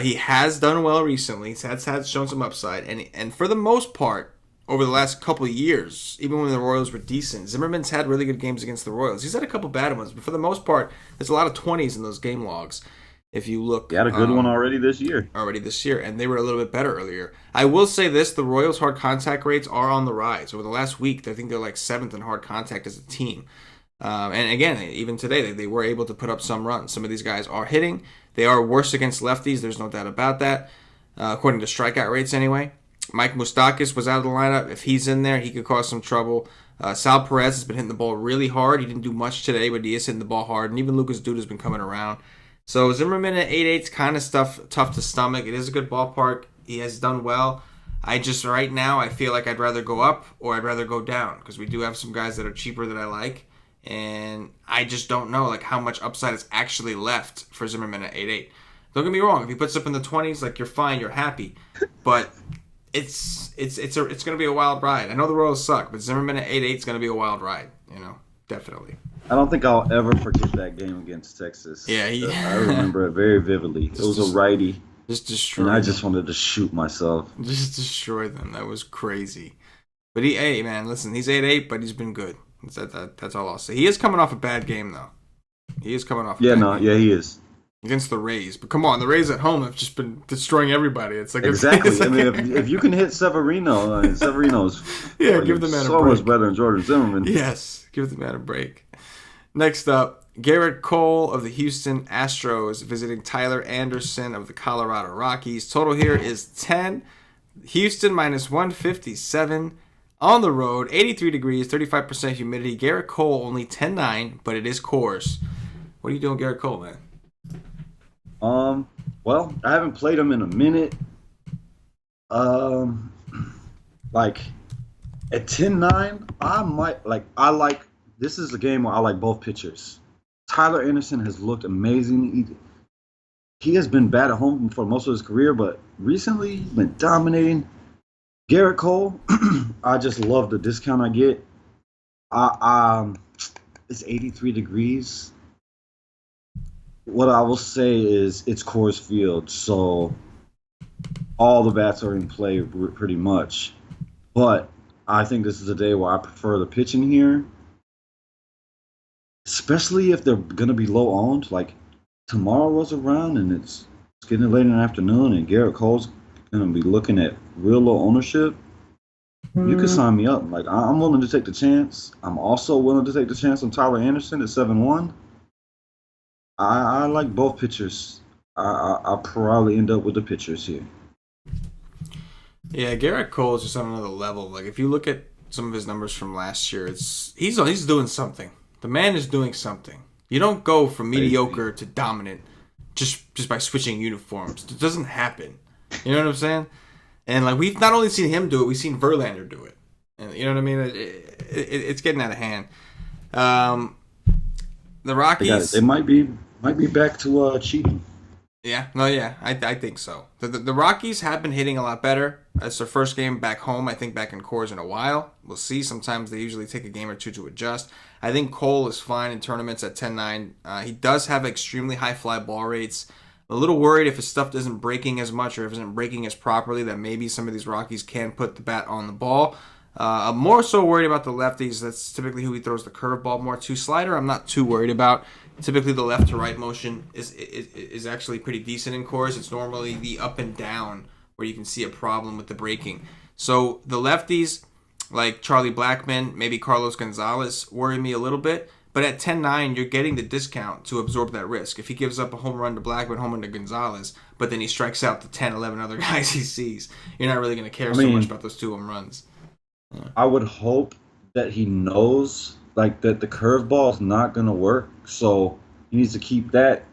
he has done well recently. He has shown some upside, and for the most part, over the last couple of years, even when the Royals were decent, Zimmerman's had really good games against the Royals. He's had a couple bad ones, but for the most part, there's a lot of 20s in those game logs. If you look, he had a good one already this year. And they were a little bit better earlier. I will say this: the Royals' hard contact rates are on the rise. Over the last week, I think they're like 7th in hard contact as a team. And again, even today, they were able to put up some runs. Some of these guys are hitting. They are worse against lefties. There's no doubt about that, according to strikeout rates anyway. Mike Moustakas was out of the lineup. If he's in there, he could cause some trouble. Sal Perez has been hitting the ball really hard. He didn't do much today, but he is hitting the ball hard. And even Lucas Duda has been coming around. So Zimmerman at 8.8 is kind of tough to stomach. It is a good ballpark. He has done well. Right now, I feel like I'd rather go up or I'd rather go down because we do have some guys that are cheaper that I like. And I just don't know like how much upside is actually left for Zimmerman at 8.8. Don't get me wrong. If he puts up in the 20s, like you're fine, you're happy. But it's going to be a wild ride. I know the Royals suck, but Zimmerman at 8.8 is going to be a wild ride. Definitely. I don't think I'll ever forget that game against Texas. Yeah, I remember it very vividly. It was a righty. Just destroy. And I just wanted to shoot myself. Just destroy them. That was crazy. But hey, man, listen, he's 8.8, but he's been good. That's all I'll say. He is coming off a bad game, though. He is coming off. Yeah, he is. Against the Rays, but come on, the Rays at home have just been destroying everybody. It's like exactly. It's like, I mean, if you can hit Severino, Severino's give the man so a break. much better than Jordan Zimmerman. Yes, give the man a break. Next up, Garrett Cole of the Houston Astros visiting Tyler Anderson of the Colorado Rockies. Total here is 10. Houston minus 157 on the road, 83 degrees, 35% humidity. Garrett Cole only 10.9, but it is Coors. What are you doing, Garrett Cole, man? Well, I haven't played him in a minute. Like at 10-9, this is a game where I like both pitchers. Tyler Anderson has looked amazing. He has been bad at home for most of his career, but recently he's been dominating. Garrett Cole, I just love the discount I get. It's 83 degrees. What I will say is it's Coors Field, so all the bats are in play pretty much. But I think this is a day where I prefer the pitching here, especially if they're going to be low owned. Like tomorrow rolls around and it's getting late in the afternoon and Garrett Cole's going to be looking at real low ownership. You can sign me up. Like I'm willing to take the chance. I'm also willing to take the chance on Tyler Anderson at 7-1. I like both pitchers. I'll probably end up with the pitchers here. Yeah, Garrett Cole is just on another level. Like if you look at some of his numbers from last year, he's doing something. The man is doing something. You don't go from mediocre to dominant just by switching uniforms. It doesn't happen. You know what I'm saying? And like we've not only seen him do it, we've seen Verlander do it. And you know what I mean? It's getting out of hand. The Rockies. They might be back to cheating. Yeah, I think so. The Rockies have been hitting a lot better. It's their first game back home, I think, back in Coors in a while. We'll see. Sometimes they usually take a game or two to adjust. I think Cole is fine in tournaments at 10-9. He does have extremely high fly ball rates. I'm a little worried if his stuff isn't breaking as much or if it isn't breaking as properly that maybe some of these Rockies can put the bat on the ball. I'm more so worried about the lefties. That's typically who he throws the curveball more to. Slider, I'm not too worried about. Typically, the left to right motion is actually pretty decent in Coors. It's normally the up and down where you can see a problem with the breaking. So the lefties, like Charlie Blackmon, maybe Carlos Gonzalez, worry me a little bit. But at 10-9, you're getting the discount to absorb that risk. If he gives up a home run to Blackmon, home run to Gonzalez, but then he strikes out the 10, 11 other guys he sees, you're not really going to care so much about those 2 home runs. Yeah. I would hope that he knows like that the curveball is not going to work, so he needs to keep that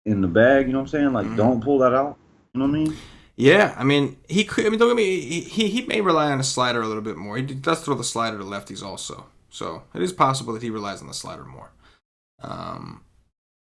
in the bag. You know what I'm saying? Like, don't pull that out. You know what I mean? Yeah, I mean, he could. I mean, don't get me. He may rely on a slider a little bit more. He does throw the slider to lefties also, so it is possible that he relies on the slider more,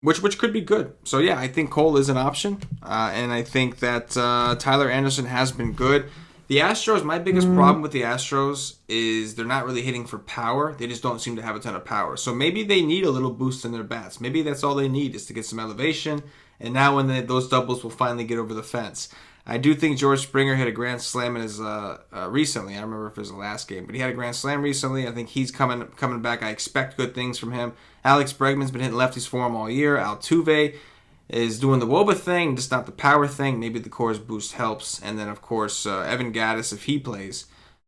which could be good. So yeah, I think Cole is an option, and I think that Tyler Anderson has been good. The Astros, my biggest problem with the Astros is they're not really hitting for power. They just don't seem to have a ton of power. So maybe they need a little boost in their bats. Maybe that's all they need is to get some elevation. And now when those doubles will finally get over the fence. I do think George Springer hit a grand slam in his recently. I don't remember if it was the last game, but he had a grand slam recently. I think he's coming back. I expect good things from him. Alex Bregman's been hitting lefties for him all year. Altuve, is doing the WOBA thing, just not the power thing. Maybe the Coors boost helps. And then, of course, Evan Gattis, if he plays,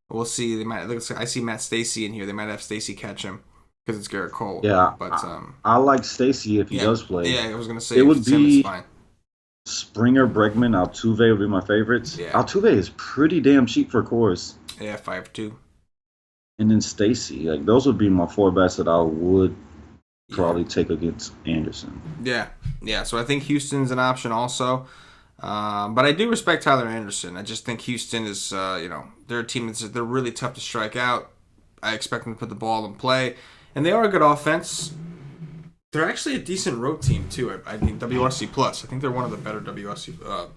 we'll see. I see Matt Stacy in here. They might have Stacy catch him because it's Garrett Cole. Yeah, but I like Stacy if he does play. Yeah, I was going to say it would be fine. Springer, Bregman, Altuve would be my favorites. Yeah. Altuve is pretty damn cheap for Coors. Yeah, 5-2. And then Stacy. Like, those would be my 4 bets that I would probably take against Anderson. Yeah. So I think Houston's an option also. But I do respect Tyler Anderson. I just think Houston is, they're a team they're really tough to strike out. I expect them to put the ball in play. And they are a good offense. They're actually a decent road team, too. I think WRC+. I think they're one of the better WRC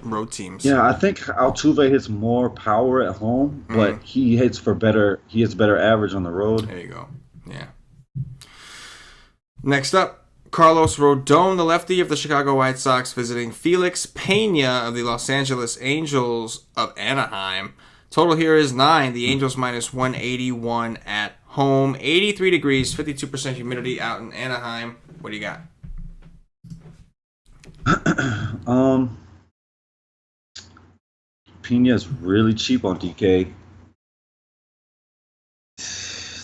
road teams. Yeah, I think Altuve hits more power at home, but he hits better average on the road. There you go. Yeah. Next up, Carlos Rodon, the lefty of the Chicago White Sox, visiting Felix Pena of the Los Angeles Angels of Anaheim. Total here is 9. The Angels minus 181 at home. 83 degrees, 52% humidity out in Anaheim. What do you got? Pena's really cheap on DK.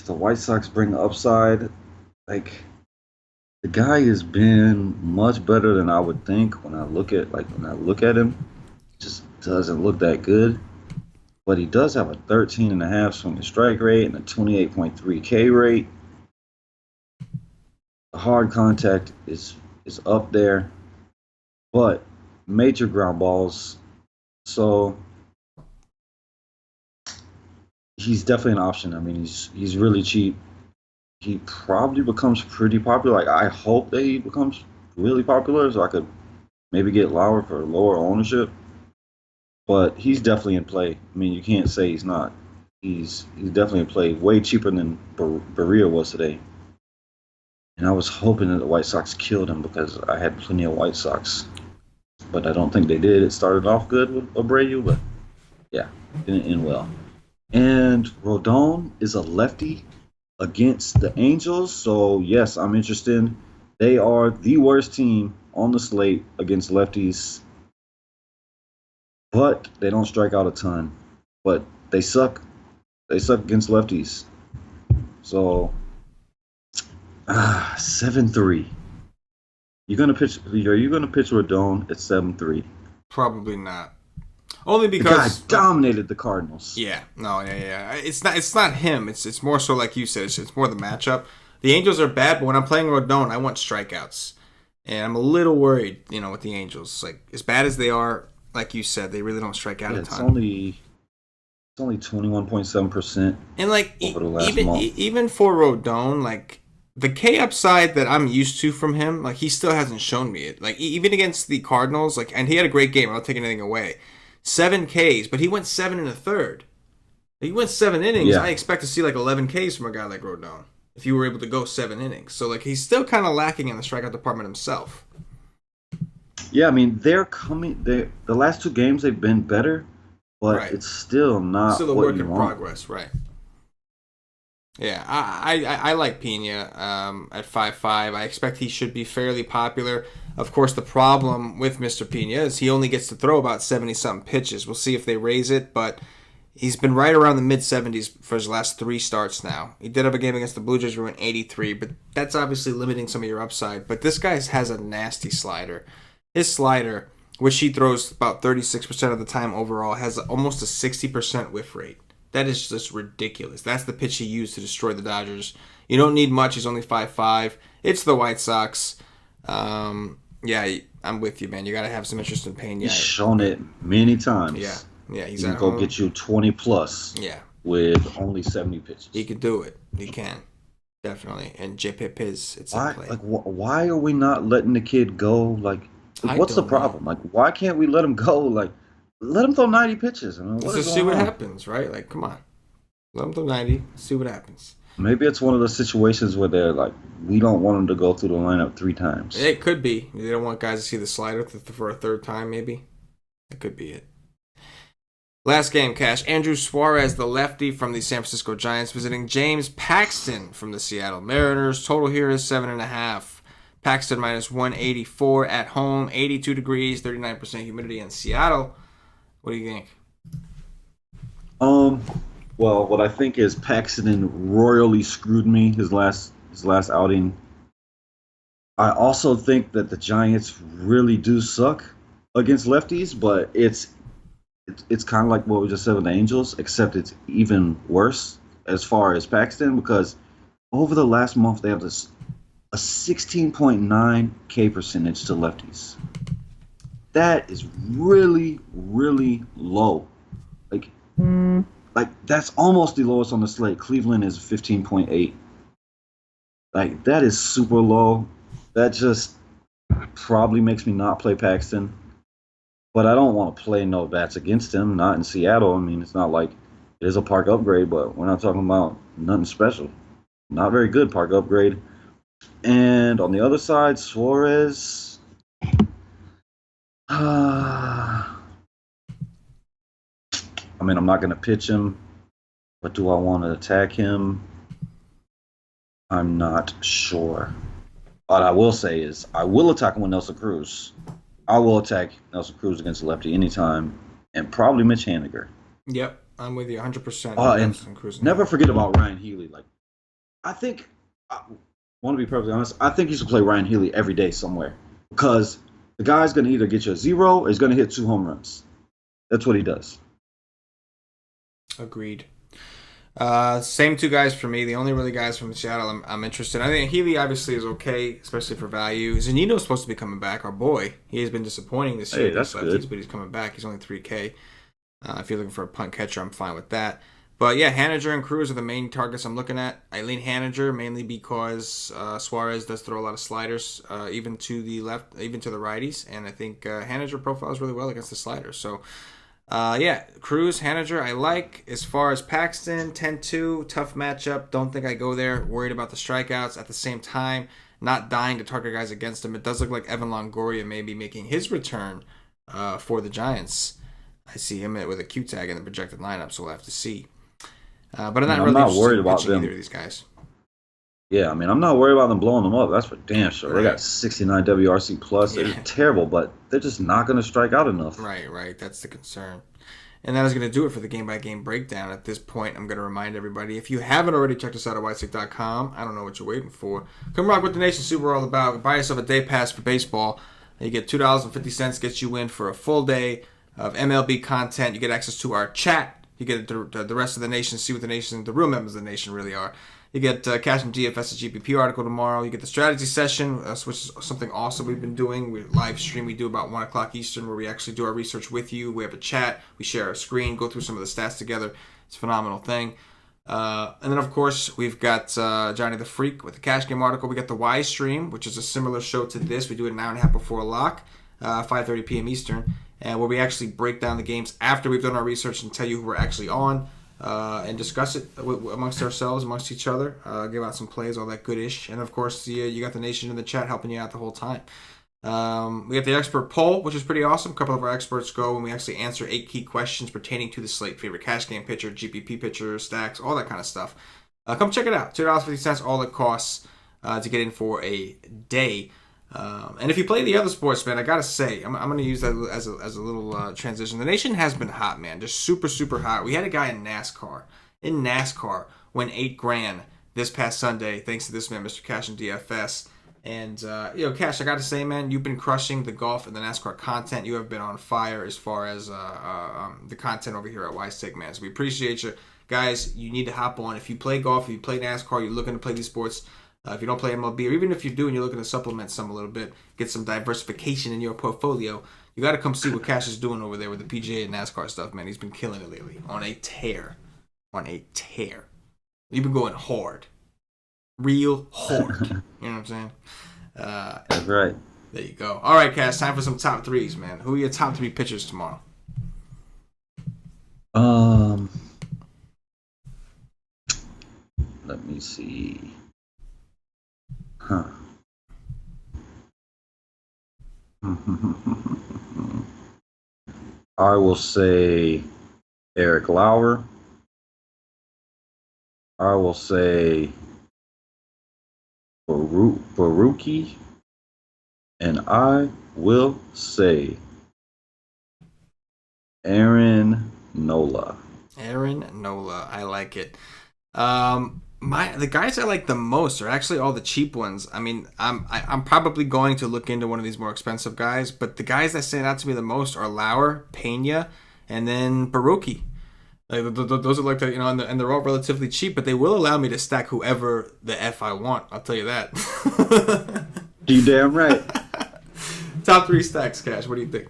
The White Sox bring upside. Like, the guy has been much better than I would think when I look at him. Just doesn't look that good. But he does have a 13.5 swing and strike rate and a 28.3 K rate. The hard contact is up there, but major ground balls. So he's definitely an option. I mean, he's really cheap. He probably becomes pretty popular. Like, I hope that he becomes really popular so I could maybe get Lauer for lower ownership. But he's definitely in play. I mean, you can't say he's not. He's definitely in play. Way cheaper than Berrios was today. And I was hoping that the White Sox killed him because I had plenty of White Sox. But I don't think they did. It started off good with Abreu, but yeah, didn't end well. And Rodon is a lefty against the Angels. So, yes, I'm interested. They are the worst team on the slate against lefties. But they don't strike out a ton. But they suck. They suck against lefties. So, 7-3. Are you gonna pitch Rodon at 7-3? Probably not. Only because the guy dominated the Cardinals. Yeah. It's not him. It's more so like you said. It's more the matchup. The Angels are bad, but when I'm playing Rodon, I want strikeouts, and I'm a little worried. With the Angels, like as bad as they are, like you said, they really don't strike out a ton. It's only 21.7%. And like over the last month. Even for Rodon, like the K upside that I'm used to from him, like he still hasn't shown me it. Like even against the Cardinals, like, and he had a great game. I don't take anything away. 7 Ks, but he went 7 1/3. He went 7 innings. Yeah. I expect to see like 11 Ks from a guy like Rodon if you were able to go 7 innings. So like he's still kind of lacking in the strikeout department himself. Yeah, I mean they're coming. The last 2 games they've been better, but It's still not. Still a work in progress, right? Yeah, I like Pena at 5.5. I expect he should be fairly popular. Of course, the problem with Mr. Pena is he only gets to throw about 70-something pitches. We'll see if they raise it, but he's been right around the mid-70s for his last 3 starts now. He did have a game against the Blue Jays where he went 83, but that's obviously limiting some of your upside. But this guy has a nasty slider. His slider, which he throws about 36% of the time overall, has almost a 60% whiff rate. That is just ridiculous. That's the pitch he used to destroy the Dodgers. You don't need much. He's only 5.5. It's the White Sox. Yeah, I'm with you, man. You got to have some interest in Pena. He's shown it many times. Yeah. He's he can go get you 20 plus. Yeah, with only 70 pitches. He could do it. He can, definitely. And JPP it's in play. Like, why are we not letting the kid go? Like, what's the problem? Like, why can't we let him go? Like, let him throw 90 pitches. I mean, let's just see what happens, right? Like, come on. Let him throw 90. See what happens. Maybe it's one of those situations where they're like, we don't want him to go through the lineup 3 times. It could be. They don't want guys to see the slider for a 3rd time, maybe. That could be it. Last game, Cash. Andrew Suarez, the lefty from the San Francisco Giants, visiting James Paxton from the Seattle Mariners. Total here is 7.5. Paxton minus 184 at home, 82 degrees, 39% humidity in Seattle. What do you think? Well, what I think is Paxton royally screwed me his last outing. I also think that the Giants really do suck against lefties, but it's kind of like what we just said with the Angels, except it's even worse as far as Paxton because over the last month they have a 16.9 K percentage to lefties. That is really, really low. Like, like that's almost the lowest on the slate. Cleveland is 15.8. Like that is super low. That just probably makes me not play Paxton. But I don't want to play no bats against him. Not in Seattle. I mean, it's not like it is a park upgrade, but we're not talking about nothing special. Not very good park upgrade. And on the other side, Suarez. I mean, I'm not going to pitch him, but do I want to attack him? I'm not sure. What I will say is, I will attack him with Nelson Cruz. I will attack Nelson Cruz against a lefty anytime, and probably Mitch Haniger. Yep, I'm with you 100%. And never forget about Ryan Healy. Like, I want to be perfectly honest, I think you should play Ryan Healy every day somewhere because the guy's going to either get you a zero or he's going to hit 2 home runs. That's what he does. Agreed. Same 2 guys for me. The only really guys from Seattle I'm interested in. I think Healy obviously is okay, especially for value. Zanino's supposed to be coming back. Our boy. He has been disappointing this year. Hey, that's good. But he's coming back. He's only 3K. If you're looking for a punt catcher, I'm fine with that. But yeah, Haniger and Cruz are the main targets I'm looking at. I lean Haniger mainly because Suarez does throw a lot of sliders, even to the left, even to the righties. And I think Haniger profiles really well against the sliders. So yeah, Cruz, Haniger, I like. As far as Paxton, 10-2, tough matchup. Don't think I go there. Worried about the strikeouts. At the same time, not dying to target guys against him. It does look like Evan Longoria may be making his return for the Giants. I see him with a Q tag in the projected lineup, so we'll have to see. But I'm not worried about them. Either of these guys. Yeah, I mean, I'm not worried about them blowing them up. That's for damn sure. Right. They got 69 WRC plus. Yeah. They're terrible, but they're just not going to strike out enough. Right. That's the concern. And that is going to do it for the game-by-game breakdown. At this point, I'm going to remind everybody, if you haven't already checked us out at whitestick.com, I don't know what you're waiting for. Come rock with the Nation Super All About. Buy yourself a day pass for baseball. You get $2.50, gets you in for a full day of MLB content. You get access to our chat. You get the rest of the nation, see what the real members of the nation really are. You get CashinDFS GPP article tomorrow. You get the strategy session, which is something awesome we've been doing. We live stream. We do about 1 o'clock Eastern where we actually do our research with you. We have a chat. We share our screen, go through some of the stats together. It's a phenomenal thing. And then, of course, we've got Johnny the Freak with the Cash Game article. We got the Y Stream, which is a similar show to this. We do it an hour and a half before lock, 5:30 p.m. Eastern. And where we actually break down the games after we've done our research and tell you who we're actually on and discuss it amongst ourselves, amongst each other, give out some plays, all that good-ish. And, of course, you got the nation in the chat helping you out the whole time. We got the expert poll, which is pretty awesome. A couple of our experts go and we actually answer 8 key questions pertaining to the slate. Favorite cash game pitcher, GPP pitcher, stacks, all that kind of stuff. Come check it out. $2.50, all it costs to get in for a day. And if you play the other sports, man, I gotta say, I'm gonna use that as a little transition. The nation has been hot, man, just super, super hot. We had a guy in NASCAR win $8,000 this past Sunday, thanks to this man, Mr. CashinDFS. And Cash, I gotta say, man, you've been crushing the golf and the NASCAR content. You have been on fire as far as the content over here at Wisetick, man. So we appreciate you, guys. You need to hop on if you play golf, if you play NASCAR, you're looking to play these sports. If you don't play MLB, or even if you do and you're looking to supplement some a little bit, get some diversification in your portfolio, you got to come see what Cash is doing over there with the PGA and NASCAR stuff, man. He's been killing it lately. On a tear. You've been going hard. Real hard. You know what I'm saying? That's right. There you go. All right, Cash, time for some top threes, man. Who are your top 3 pitchers tomorrow? Let me see. I will say Eric Lauer. I will say Baruki. And I will say Aaron Nola. Aaron Nola. I like it. The guys I like the most are actually all the cheap ones. I mean, I'm probably going to look into one of these more expensive guys, but the guys that stand out to me the most are Lauer, Pena, and then Baruki. Like, those are like the, and they're all relatively cheap, but they will allow me to stack whoever the F I want. I'll tell you that. You damn right. Top 3 stacks, Cash. What do you think?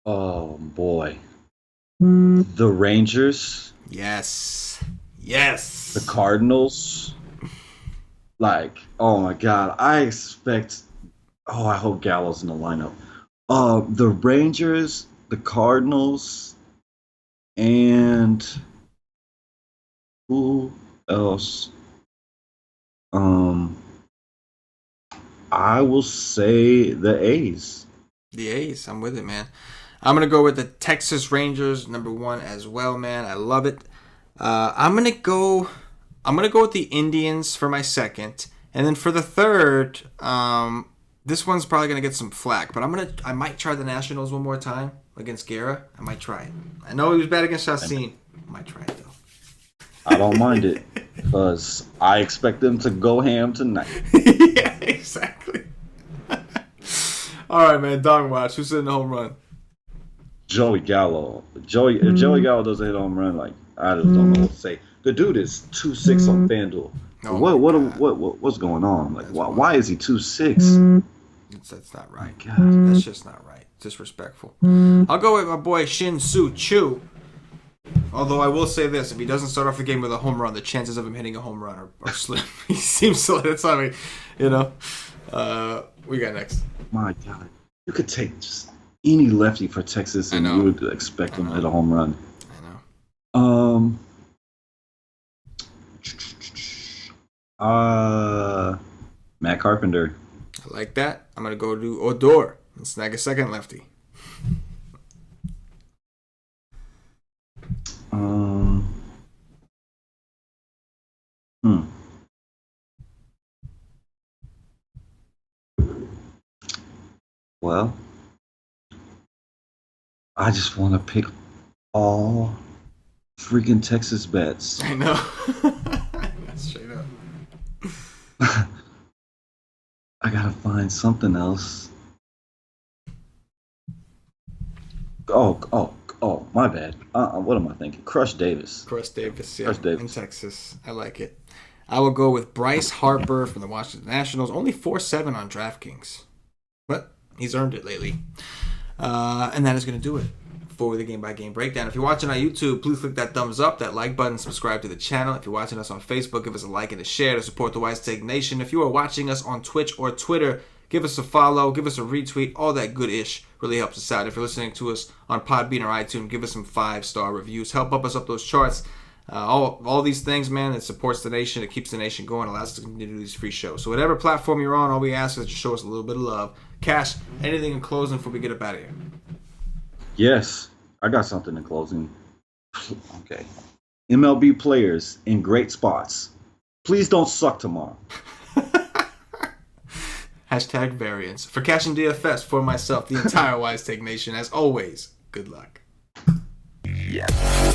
Oh boy. The Rangers. Yes. The Cardinals. Like, oh my God. I hope Gallo's in the lineup. The Rangers, the Cardinals, and who else? I will say the A's. The A's. I'm with it, man. I'm going to go with the Texas Rangers, number 1 as well, man. I love it. I'm going to go with the Indians for my second. And then for the third, this one's probably going to get some flack, but I might try the Nationals one more time against Guerra. I might try it. I know he was bad against Chacin. I might try it, though. I don't mind it because I expect them to go ham tonight. Yeah, exactly. All right, man. Dog watch. Who's hitting the home run? Joey Gallo. If Joey Gallo doesn't hit a home run, like I just don't know what to say. The dude is 2.6 on FanDuel. What's going on? Like why is he 2.6? That's not right. God. That's just not right. Disrespectful. I'll go with my boy Shin Soo Choo. Although I will say this, if he doesn't start off the game with a home run, the chances of him hitting a home run are slim. He seems to. That's I mean, we got next. My God, you could take just any lefty for Texas, and you would expect him to hit a home run. I know. Matt Carpenter. I like that. I'm gonna go to Odor and snag a second lefty. Well, I just want to pick all freaking Texas bets. I know. That's straight up. I gotta find something else. Oh, my bad. What am I thinking? Crush Davis. Crush Davis, yeah. Crush Davis. In Texas. I like it. I will go with Bryce Harper from the Washington Nationals. Only 4.7 on DraftKings. But he's earned it lately. And that is going to do it for the game-by-game breakdown. If you're watching on YouTube, please click that thumbs up, that like button, subscribe to the channel. If you're watching us on Facebook, give us a like and a share to support the Wise Take Nation. If you are watching us on Twitch or Twitter, give us a follow, give us a retweet, all that good-ish really helps us out. If you're listening to us on Podbean or iTunes, give us some 5-star reviews. Help up us up those charts. All these things, man, it supports the nation, it keeps the nation going, allows us to continue to do these free shows. So whatever platform you're on, all we ask is that you show us a little bit of love. Cash, anything in closing before we get up out of here? Yes, I got something in closing. Okay. MLB players in great spots. Please don't suck tomorrow. Hashtag variance. For CashinDFS, for myself, the entire Wise Take Nation, as always, good luck. Yes.